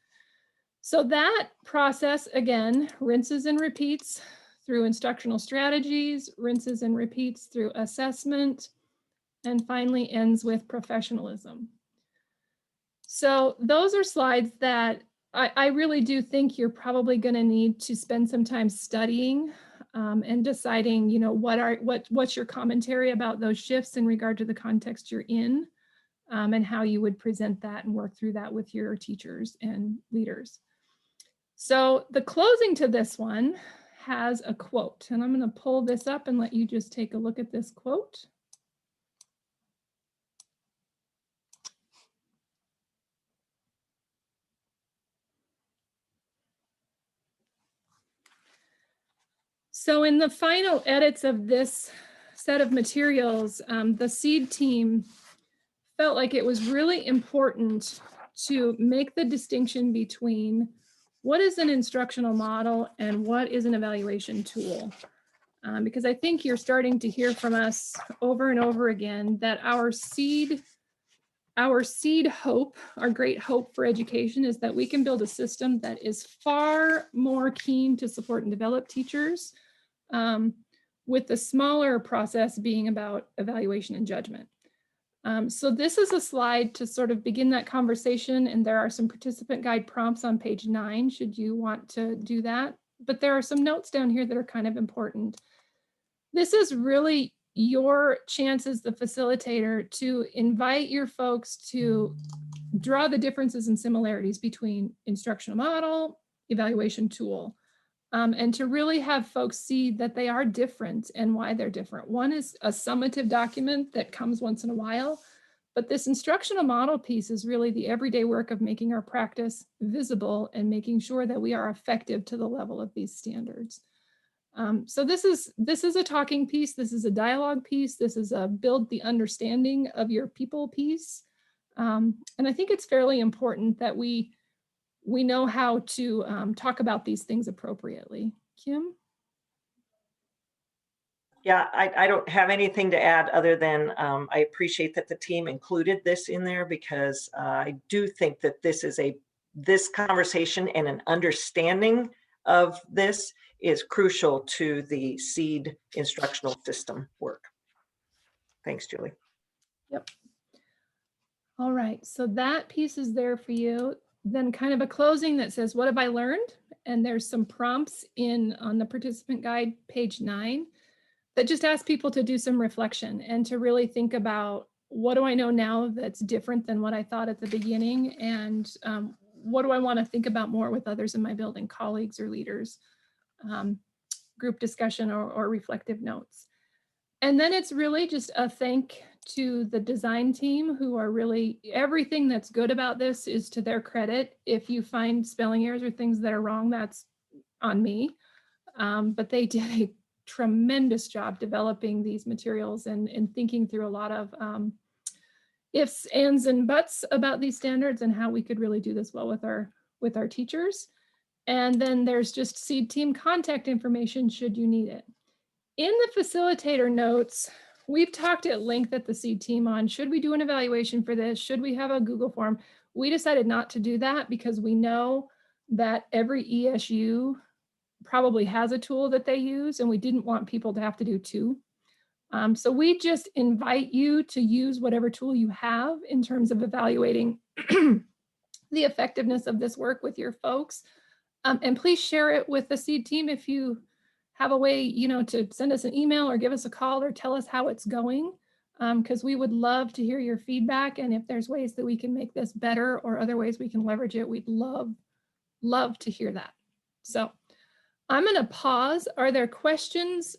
So that process, again, rinses and repeats through instructional strategies, rinses and repeats through assessment, and finally ends with professionalism. So those are slides that I really do think you're probably going to need to spend some time studying and deciding, what's your commentary about those shifts in regard to the context you're in, and how you would present that and work through that with your teachers and leaders. So the closing to this one has a quote, and I'm going to pull this up and let you just take a look at this quote. So in the final edits of this set of materials, the SEED team felt like it was really important to make the distinction between what is an instructional model and what is an evaluation tool. Because I think you're starting to hear from us over and over again that our seed hope, our great hope for education, is that we can build a system that is far more keen to support and develop teachers, with the smaller process being about evaluation and judgment. So this is a slide to sort of begin that conversation, and there are some participant guide prompts on page 9 should you want to do that. But there are some notes down here that are kind of important. This is really your chance as the facilitator to invite your folks to draw the differences and similarities between instructional model, evaluation tool, and to really have folks see that they are different and why they're different. One is a summative document that comes once in a while, but this instructional model piece is really the everyday work of making our practice visible and making sure that we are effective to the level of these standards. So this is a talking piece. This is a dialogue piece. This is a build the understanding of your people piece. And I think it's fairly important that we know how to talk about these things appropriately. Kim? Yeah, I don't have anything to add other than I appreciate that the team included this in there, because I do think that this conversation and an understanding of this is crucial to the SEED instructional system work. Thanks, Julie. Yep. All right, so that piece is there for you. Then kind of a closing that says, what have I learned? And there's some prompts on the participant guide, page 9, that just ask people to do some reflection and to really think about, what do I know now that's different than what I thought at the beginning? And what do I want to think about more with others in my building, colleagues or leaders, group discussion or reflective notes. And then it's really just a thank to the design team, who are really, everything that's good about this is to their credit. If you find spelling errors or things that are wrong, that's on me. But they did a tremendous job developing these materials and thinking through a lot of ifs, ands, and buts about these standards and how we could really do this well with our teachers. And then there's just SEED team contact information should you need it. In the facilitator notes, we've talked at length at the SEED team on, should we do an evaluation for this? Should we have a Google form? We decided not to do that because we know that every ESU probably has a tool that they use, and we didn't want people to have to do 2. So we just invite you to use whatever tool you have in terms of evaluating the effectiveness of this work with your folks. And please share it with the SEED team if you have a way, to send us an email or give us a call or tell us how it's going, because we would love to hear your feedback. And if there's ways that we can make this better or other ways we can leverage it, we'd love to hear that. So I'm going to pause. Are there questions,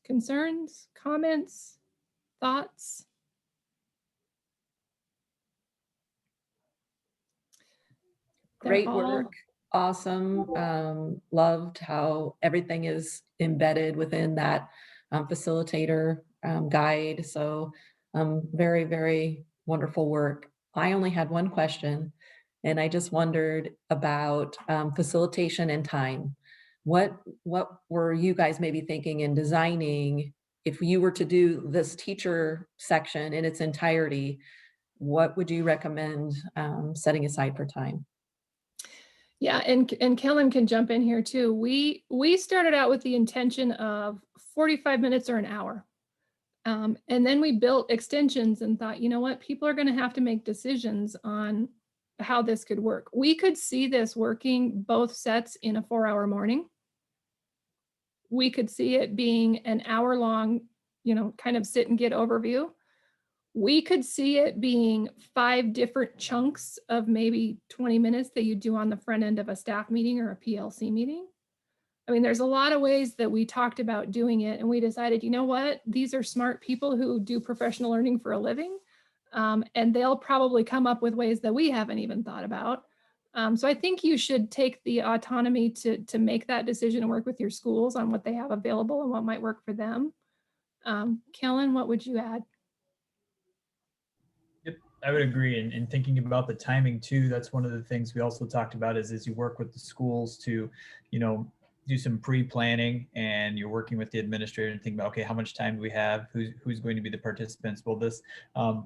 concerns, comments, thoughts? Great work. Awesome. Loved how everything is embedded within that facilitator guide. So very, very wonderful work. I only had one question, and I just wondered about facilitation and time. What were you guys maybe thinking in designing, if you were to do this teacher section in its entirety, what would you recommend setting aside for time? Yeah, and Kellen can jump in here too. We started out with the intention of 45 minutes or an hour. And then we built extensions and thought, you know what, people are going to have to make decisions on how this could work. We could see this working both sets in a 4-hour morning. We could see it being an hour long, kind of sit and get overview. We could see it being 5 different chunks of maybe 20 minutes that you do on the front end of a staff meeting or a PLC meeting. I mean, there's a lot of ways that we talked about doing it, and we decided, you know what, these are smart people who do professional learning for a living, and they'll probably come up with ways that we haven't even thought about. So I think you should take the autonomy to make that decision and work with your schools on what they have available and what might work for them. Kellen, what would you add? Yep, I would agree. And thinking about the timing too, that's one of the things we also talked about is as you work with the schools to, do some pre-planning, and you're working with the administrator and thinking about, okay, how much time do we have? Who's going to be the participants? Well,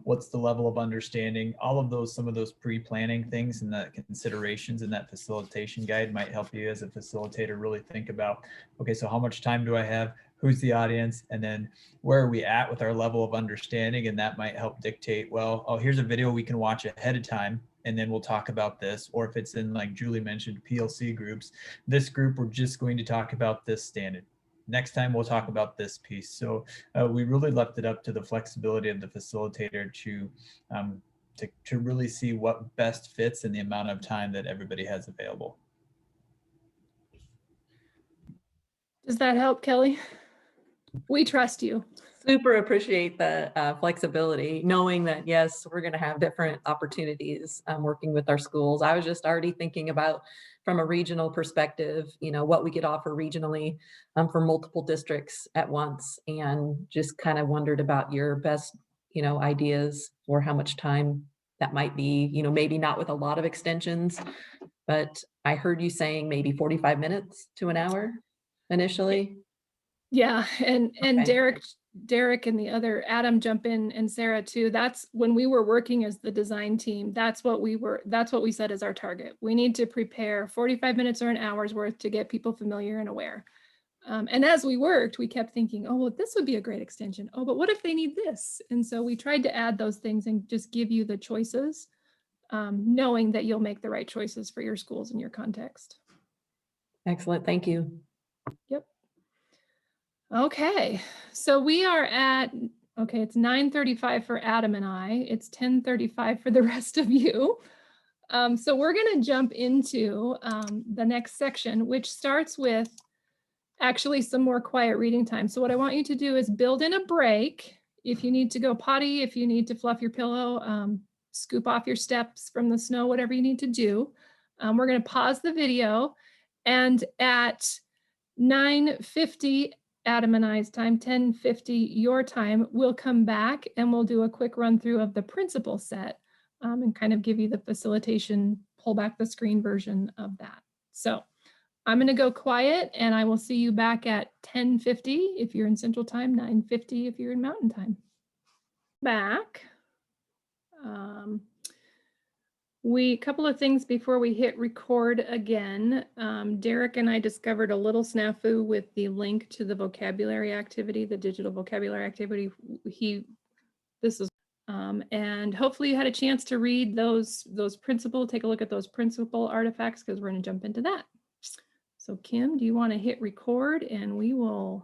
what's the level of understanding? All of those, some of those pre-planning things and the considerations in that facilitation guide might help you as a facilitator really think about, okay, so how much time do I have? Who's the audience? And then where are we at with our level of understanding? And that might help dictate, well, oh, here's a video we can watch ahead of time, and then we'll talk about this. Or if it's in, like Julie mentioned, PLC groups, this group, we're just going to talk about this standard. Next time we'll talk about this piece. So we really left it up to the flexibility of the facilitator to really see what best fits in the amount of time that everybody has available. Does that help, Kelly? We trust you. Super appreciate the flexibility, knowing that, yes, we're going to have different opportunities working with our schools. I was just already thinking about, from a regional perspective, what we could offer regionally for multiple districts at once, and just kind of wondered about your best, ideas for how much time that might be, maybe not with a lot of extensions, but I heard you saying maybe 45 minutes to an hour initially. Yeah, and Okay. Derek and the other Adam jump in, and Sarah too. That's when we were working as the design team. That's what we said as our target. We need to prepare 45 minutes or an hour's worth to get people familiar and aware. And as we worked, we kept thinking, oh, well, this would be a great extension. Oh, but what if they need this? And so we tried to add those things and just give you the choices, knowing that you'll make the right choices for your schools and your context. Excellent. Thank you. Yep. Okay, so we are at, it's 9:35 for Adam and I. It's 10:35 for the rest of you. So we're going to jump into the next section, which starts with actually some more quiet reading time. So what I want you to do is build in a break. If you need to go potty, if you need to fluff your pillow, scoop off your steps from the snow, whatever you need to do. We're going to pause the video, and at 9:50 Adam and I's time, 10:50 your time, we'll come back and we'll do a quick run through of the principal set and kind of give you the facilitation, pull back the screen version of that. So I'm going to go quiet, and I will see you back at 10:50 if you're in Central Time, 9:50 if you're in Mountain Time. Back. Couple of things before we hit record again. Derek and I discovered a little snafu with the link to the vocabulary activity, the digital vocabulary activity. And hopefully you had a chance to read those principal, take a look at those principal artifacts, because we're going to jump into that. So Kim, do you want to hit record, and we will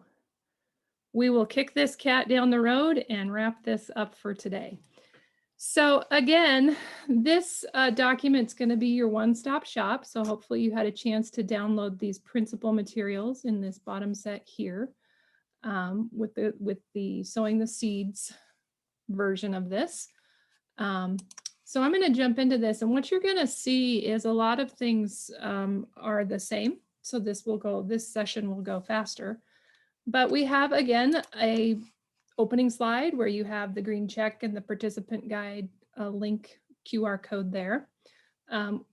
kick this cat down the road and wrap this up for today. So again, this document's going to be your one-stop shop. So hopefully you had a chance to download these principal materials in this bottom set here with the Sowing the Seeds version of this. So I'm going to jump into this, and what you're going to see is a lot of things are the same. So this session will go faster, but we have, again, a opening slide where you have the green check and the participant guide link QR code there.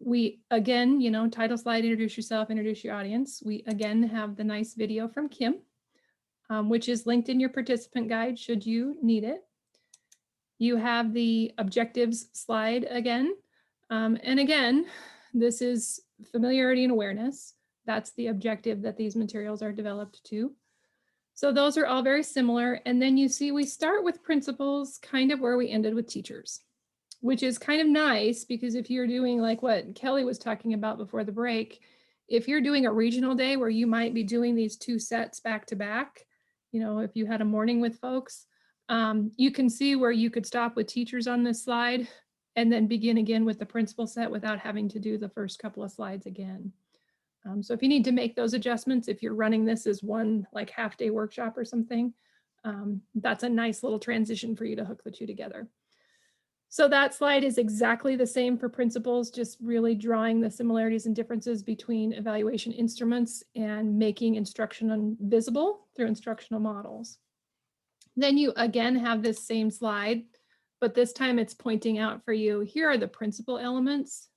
We again, title slide, introduce yourself, introduce your audience. We again have the nice video from Kim, which is linked in your participant guide should you need it. You have the objectives slide again. And again, this is familiarity and awareness. That's the objective that these materials are developed to. So those are all very similar. And then you see we start with principals kind of where we ended with teachers, which is kind of nice, because if you're doing like what Kelly was talking about before the break, if you're doing a regional day where you might be doing these two sets back to back, if you had a morning with folks, you can see where you could stop with teachers on this slide and then begin again with the principal set without having to do the first couple of slides again. So if you need to make those adjustments, if you're running this as one like half-day workshop or something, that's a nice little transition for you to hook the two together. So that slide is exactly the same for principals, just really drawing the similarities and differences between evaluation instruments and making instruction visible through instructional models. Then you again have this same slide, but this time it's pointing out for you, here are the principal elements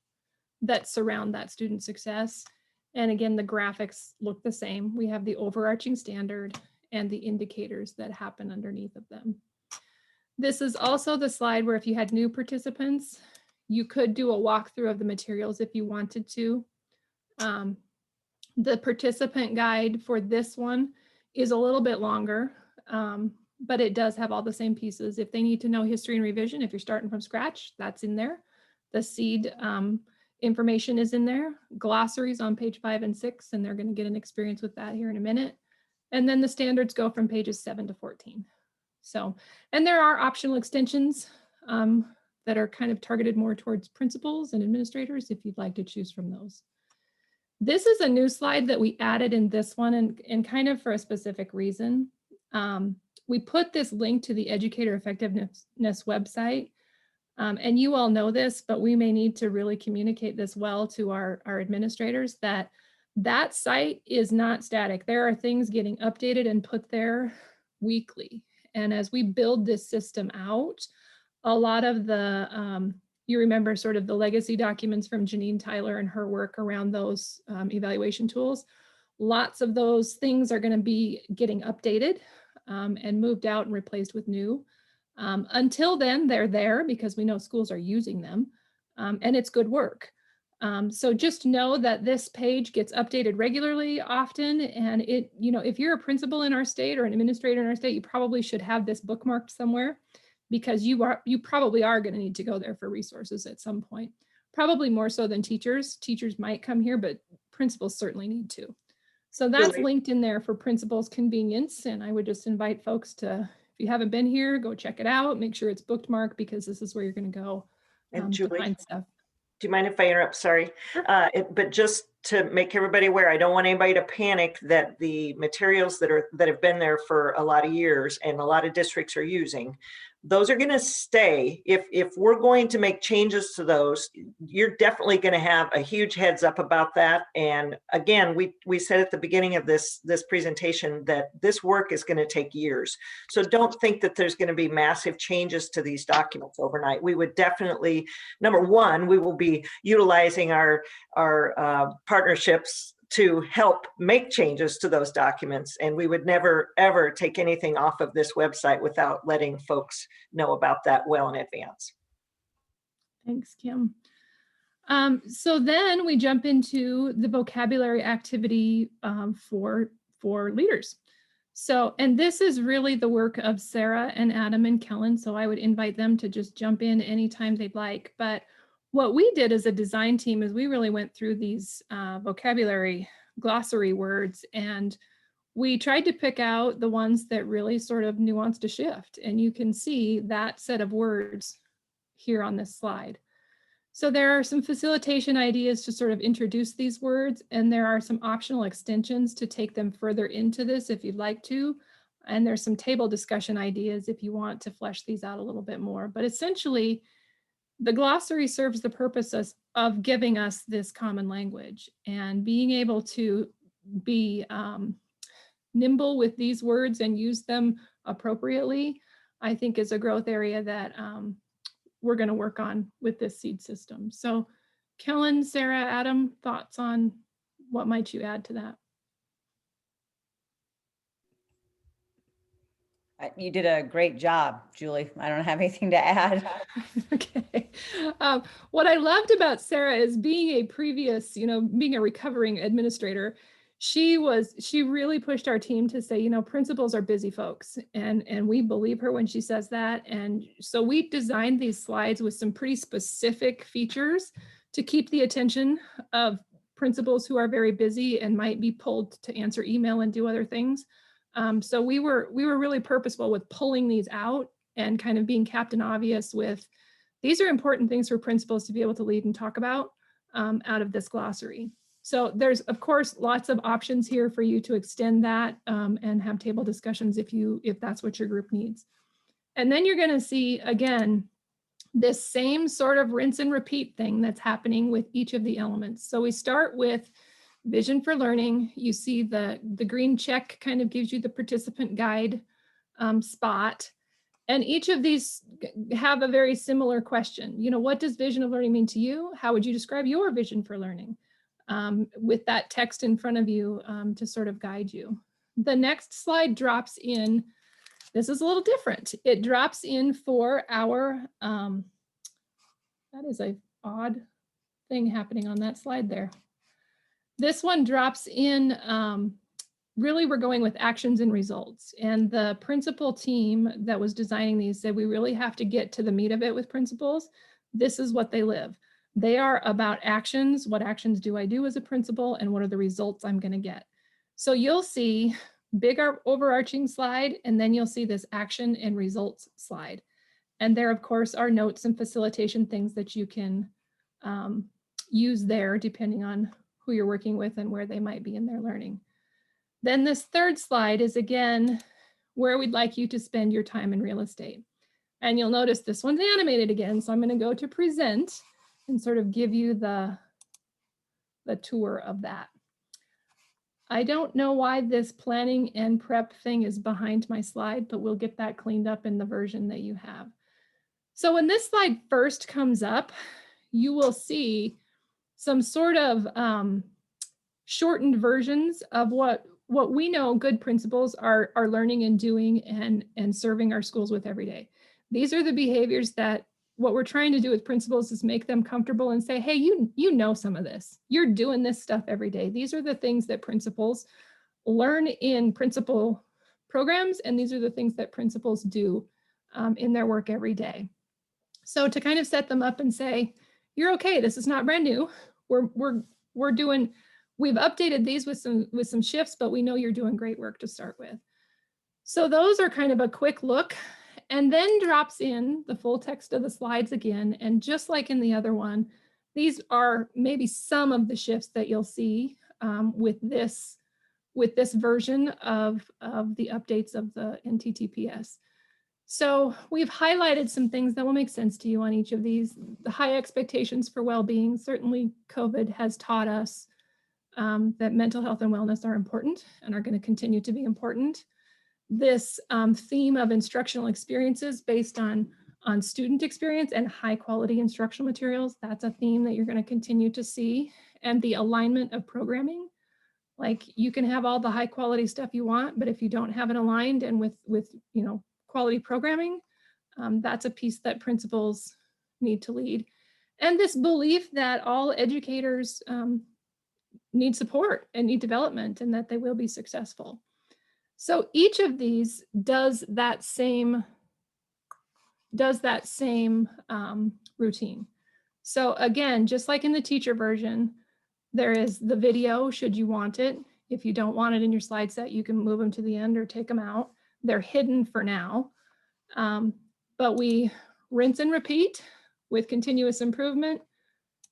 that surround that student success. And again, the graphics look the same. We have the overarching standard and the indicators that happen underneath of them. This is also the slide where if you had new participants, you could do a walkthrough of the materials if you wanted to. The participant guide for this one is a little bit longer, but it does have all the same pieces. If they need to know history and revision, if you're starting from scratch, that's in there. The seed information is in there. Glossaries on page 5 and 6, and they're going to get an experience with that here in a minute. And then the standards go from pages 7 to 14. So, and there are optional extensions that are kind of targeted more towards principals and administrators if you'd like to choose from those. This is a new slide that we added in this one and kind of for a specific reason. We put this link to the Educator Effectiveness website. And you all know this, but we may need to really communicate this well to our administrators that that site is not static. There are things getting updated and put there weekly. And as we build this system out, a lot of the, you remember sort of the legacy documents from Janine Tyler and her work around those evaluation tools. Lots of those things are going to be getting updated and moved out and replaced with new. Until then, they're there because we know schools are using them and it's good work. So just know that this page gets updated regularly, often, and it, you know, if you're a principal in our state or an administrator in our state, you probably should have this bookmarked somewhere because you probably are going to need to go there for resources at some point. Probably more so than teachers. Teachers might come here, but principals certainly need to. So that's Julie. linked in there for principals' convenience, and I would just invite folks to, if you haven't been here, go check it out. Make sure it's bookmarked because this is where you're going to go And to Julie, find stuff. do you mind if I interrupt? Sorry. Sure. But just to make everybody aware, I don't want anybody to panic that the materials that have been there for a lot of years and a lot of districts are using, those are going to stay. If we're going to make changes to those, you're definitely going to have a huge heads up about that. And again, we said at the beginning of this presentation that this work is going to take years. So don't think that there's going to be massive changes to these documents overnight. We would definitely, number one, we will be utilizing our partnerships to help make changes to those documents. And we would never, ever take anything off of this website without letting folks know about that well in advance. Thanks, Kim. So then we jump into the vocabulary activity for leaders. So, and this is really the work of Sarah and Adam and Kellen. So I would invite them to just jump in anytime they'd like. But what we did as a design team is we really went through these vocabulary glossary words, and we tried to pick out the ones that really sort of nuanced a shift. And you can see that set of words here on this slide. So there are some facilitation ideas to sort of introduce these words, and there are some optional extensions to take them further into this if you'd like to. And there's some table discussion ideas if you want to flesh these out a little bit more. But essentially, the glossary serves the purpose of giving us this common language, and being able to be nimble with these words and use them appropriately, I think is a growth area that we're going to work on with this seed system. So Kellen, Sarah, Adam, thoughts on what might you add to that? You did a great job, Julie. I don't have anything to add. Okay. What I loved about Sarah is being a previous, being a recovering administrator, she really pushed our team to say, principals are busy folks, and we believe her when she says that. And so we designed these slides with some pretty specific features to keep the attention of principals who are very busy and might be pulled to answer email and do other things. So we were really purposeful with pulling these out and kind of being Captain Obvious with, these are important things for principals to be able to lead and talk about out of this glossary. So there's, of course, lots of options here for you to extend that and have table discussions if that's what your group needs. And then you're going to see, again, this same sort of rinse and repeat thing that's happening with each of the elements. So we start with vision for learning. You see the green check kind of gives you the participant guide spot. And each of these have a very similar question. You know, what does vision of learning mean to you? How would you describe your vision for learning? With that text in front of you to sort of guide you. The next slide drops in. This is a little different. It drops in for our, that is an odd thing happening on that slide there. This one drops in, really we're going with actions and results. And the principal team that was designing these said we really have to get to the meat of it with principals. This is what they live. They are about actions. What actions do I do as a principal, and what are the results I'm going to get? So you'll see bigger overarching slide, and then you'll see this action and results slide. And there, of course, are notes and facilitation things that you can use there depending on who you're working with and where they might be in their learning. Then this third slide is, again, where we'd like you to spend your time in real estate. And you'll notice this one's animated again. So I'm going to go to present and sort of give you the tour of that. I don't know why this planning and prep thing is behind my slide, but we'll get that cleaned up in the version that you have. So when this slide first comes up, you will see some sort of shortened versions of what we know good principals are learning and doing and serving our schools with every day. These are the behaviors that what we're trying to do with principals is make them comfortable and say, hey, you know some of this. You're doing this stuff every day. These are the things that principals learn in principal programs, and these are the things that principals do in their work every day. So to kind of set them up and say, you're okay, this is not brand new. We're doing, we've updated these with some shifts, but we know you're doing great work to start with. So those are kind of a quick look, and then drops in the full text of the slides again. And just like in the other one, these are maybe some of the shifts that you'll see with this version of the updates of the NTTPS. So we've highlighted some things that will make sense to you on each of these. The high expectations for well-being. Certainly COVID has taught us that mental health and wellness are important and are going to continue to be important. This theme of instructional experiences based on student experience and high quality instructional materials, that's a theme that you're going to continue to see. And the alignment of programming. Like, you can have all the high quality stuff you want, but if you don't have it aligned and with you know, quality programming, that's a piece that principals need to lead. And this belief that all educators need support and need development, and that they will be successful. So each of these does that same routine. So again, just like in the teacher version, there is the video should you want it. If you don't want it in your slide set, you can move them to the end or take them out. They're hidden for now, but we rinse and repeat with continuous improvement.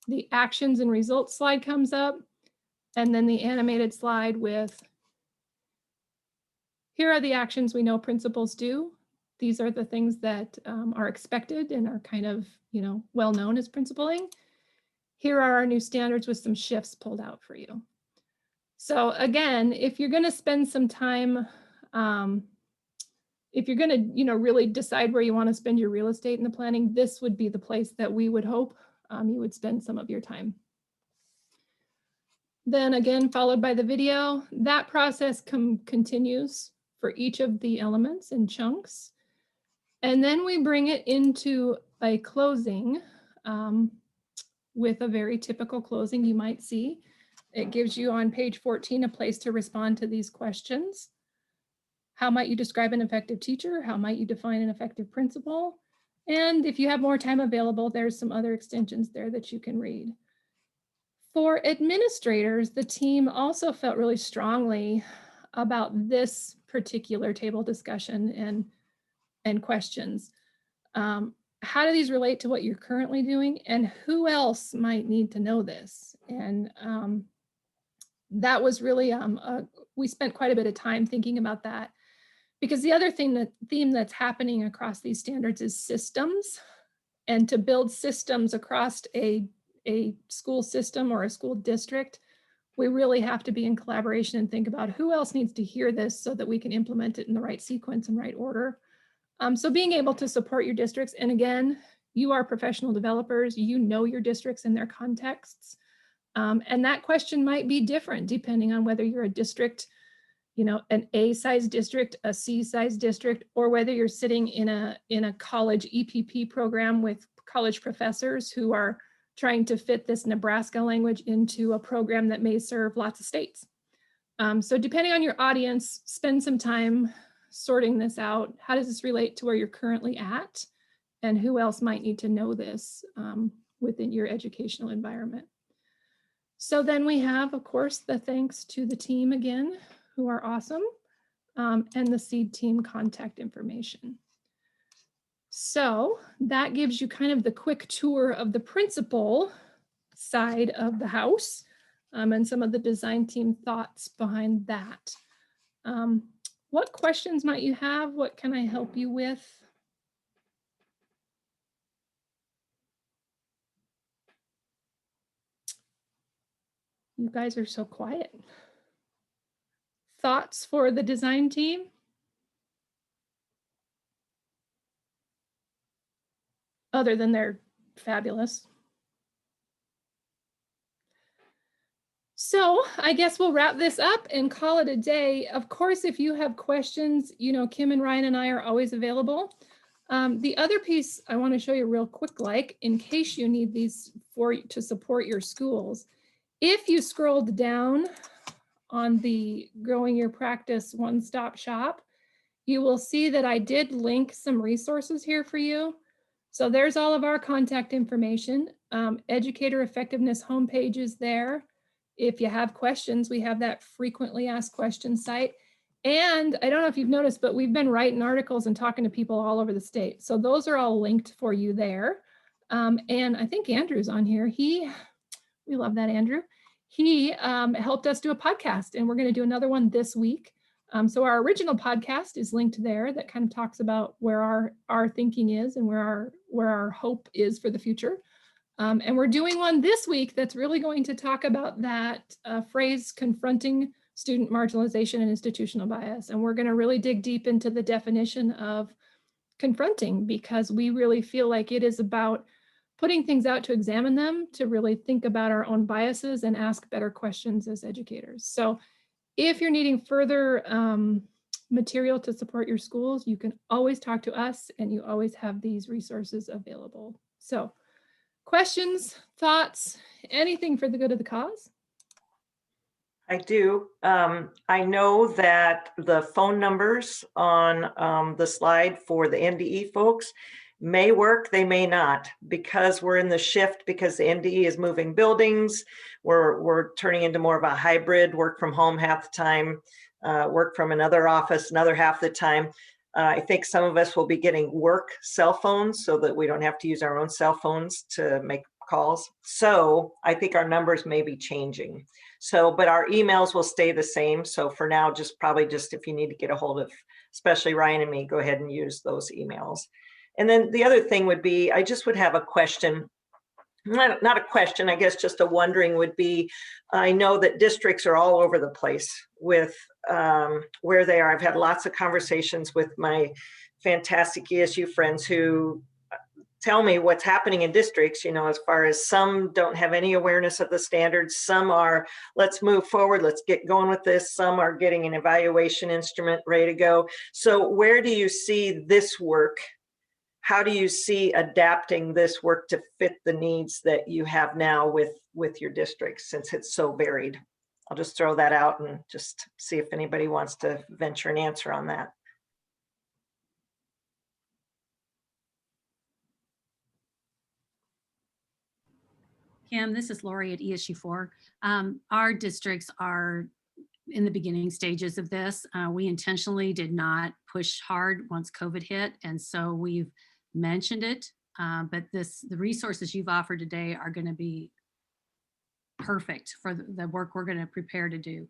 The actions and results slide comes up, and then the animated slide with, here are the actions we know principals do. These are the things that are expected and are kind of, you know, well known as principaling. Here are our new standards with some shifts pulled out for you. So again, if you're going to spend some time, if you're going to, you know, really decide where you want to spend your real estate in the planning, this would be the place that we would hope you would spend some of your time. Then again, followed by the video. That process continues for each of the elements in chunks. And then we bring it into a closing with a very typical closing you might see. It gives you on page 14 a place to respond to these questions. How might you describe an effective teacher? How might you define an effective principal? And if you have more time available, there's some other extensions there that you can read. For administrators, the team also felt really strongly about this particular table discussion and questions. How do these relate to what you're currently doing, and who else might need to know this? And that was really, we spent quite a bit of time thinking about that, because the other theme that's happening across these standards is systems. And to build systems across a school system or a school district, we really have to be in collaboration and think about who else needs to hear this so that we can implement it in the right sequence and right order. So being able to support your districts, and again, you are professional developers, you know your districts and their contexts. And that question might be different depending on whether you're a district, an A-size district, a C-size district, or whether you're sitting in a college EPP program with college professors who are trying to fit this Nebraska language into a program that may serve lots of states. So depending on your audience, spend some time sorting this out. How does this relate to where you're currently at? And who else might need to know this within your educational environment? So then we have, of course, the thanks to the team again, who are awesome, and the seed team contact information. So that gives you kind of the quick tour of the principal side of the house and some of the design team thoughts behind that. What questions might you have? What can I help you with? You guys are so quiet. Thoughts for the design team? Other than they're fabulous. So I guess we'll wrap this up and call it a day. Of course, if you have questions, Kim and Ryan and I are always available. The other piece I want to show you real quick, like in case you need these to support your schools. If you scrolled down on the Growing Your Practice one-stop shop, you will see that I did link some resources here for you. So there's all of our contact information. Educator effectiveness homepage is there. If you have questions, we have that frequently asked questions site. And I don't know if you've noticed, but we've been writing articles and talking to people all over the state. So those are all linked for you there. And I think Andrew's on here. We love that, Andrew. He helped us do a podcast, and we're going to do another one this week. So our original podcast is linked there. That kind of talks about where our thinking is and where our hope is for the future. And we're doing one this week that's really going to talk about that phrase, confronting student marginalization and institutional bias. And we're going to really dig deep into the definition of confronting, because we really feel like it is about putting things out to examine them, to really think about our own biases and ask better questions as educators. So if you're needing further material to support your schools, you can always talk to us, and you always have these resources available. So questions, thoughts, anything for the good of the cause? I do. I know that the phone numbers on the slide for the NDE folks may work, they may not, because we're in the shift, because the NDE is moving buildings. We're turning into more of a hybrid, work from home half the time, work from another office another half the time. I think some of us will be getting work cell phones so that we don't have to use our own cell phones to make calls. So I think our numbers may be changing. So, but our emails will stay the same. So for now, probably just if you need to get a hold of, especially Ryan and me, go ahead and use those emails. And then the other thing would be, I just would have a question. Not a question, I guess just a wondering would be, I know that districts are all over the place with where they are. I've had lots of conversations with my fantastic ESU friends who tell me what's happening in districts, as far as some don't have any awareness of the standards, some are, let's move forward, let's get going with this, some are getting an evaluation instrument ready to go. So where do you see this work? How do you see adapting this work to fit the needs that you have now with your districts, since it's so varied? I'll just throw that out and just see if anybody wants to venture an answer on that. Kim, this is Lori at ESU4. Our districts are in the beginning stages of this. We intentionally did not push hard once COVID hit, and so we've mentioned it, but the resources you've offered today are going to be perfect for the work we're going to prepare to do.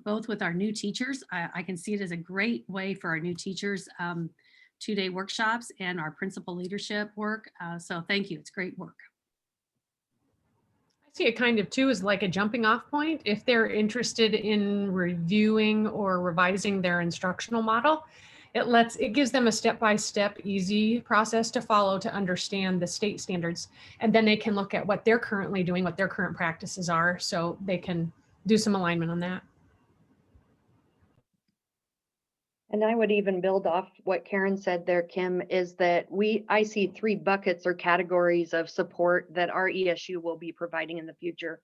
Both with our new teachers, I can see it as a great way for our new teachers 2-day workshops and our principal leadership work. So thank you. It's great work. I see it kind of too as like a jumping off point. If they're interested in reviewing or revising their instructional model, it gives them a step-by-step easy process to follow to understand the state standards. And then they can look at what they're currently doing, what their current practices are, so they can do some alignment on that. And I would even build off what Karen said there, Kim, is that I see 3 buckets or categories of support that our ESU will be providing in the future.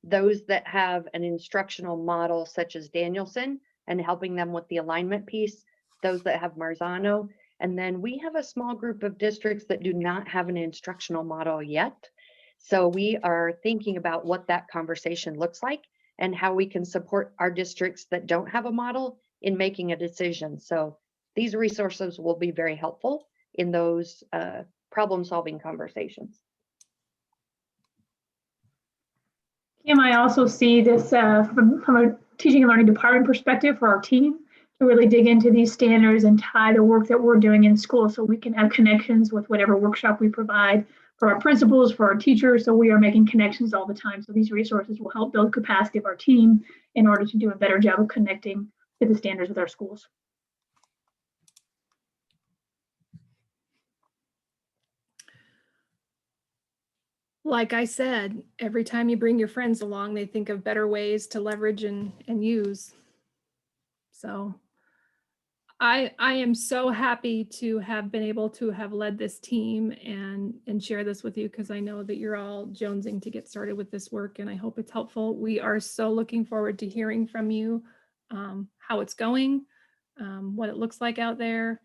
Those that have an instructional model such as Danielson and helping them with the alignment piece, those that have Marzano, and then we have a small group of districts that do not have an instructional model yet. So we are thinking about what that conversation looks like and how we can support our districts that don't have a model in making a decision. So these resources will be very helpful in those problem-solving conversations. Kim, I also see this from a teaching and learning department perspective for our team to really dig into these standards and tie the work that we're doing in school so we can have connections with whatever workshop we provide for our principals, for our teachers. So we are making connections all the time. So these resources will help build capacity of our team in order to do a better job of connecting to the standards with our schools. Like I said, every time you bring your friends along, they think of better ways to leverage and use. So I am so happy to have been able to have led this team and share this with you, because I know that you're all jonesing to get started with this work, and I hope it's helpful. We are so looking forward to hearing from you how it's going, what it looks like out there,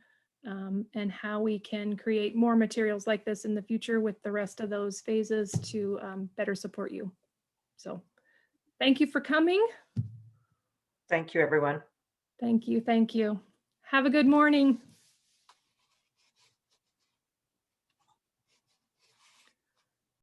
and how we can create more materials like this in the future with the rest of those phases to better support you. So thank you for coming. Thank you, everyone. Thank you. Thank you. Have a good morning.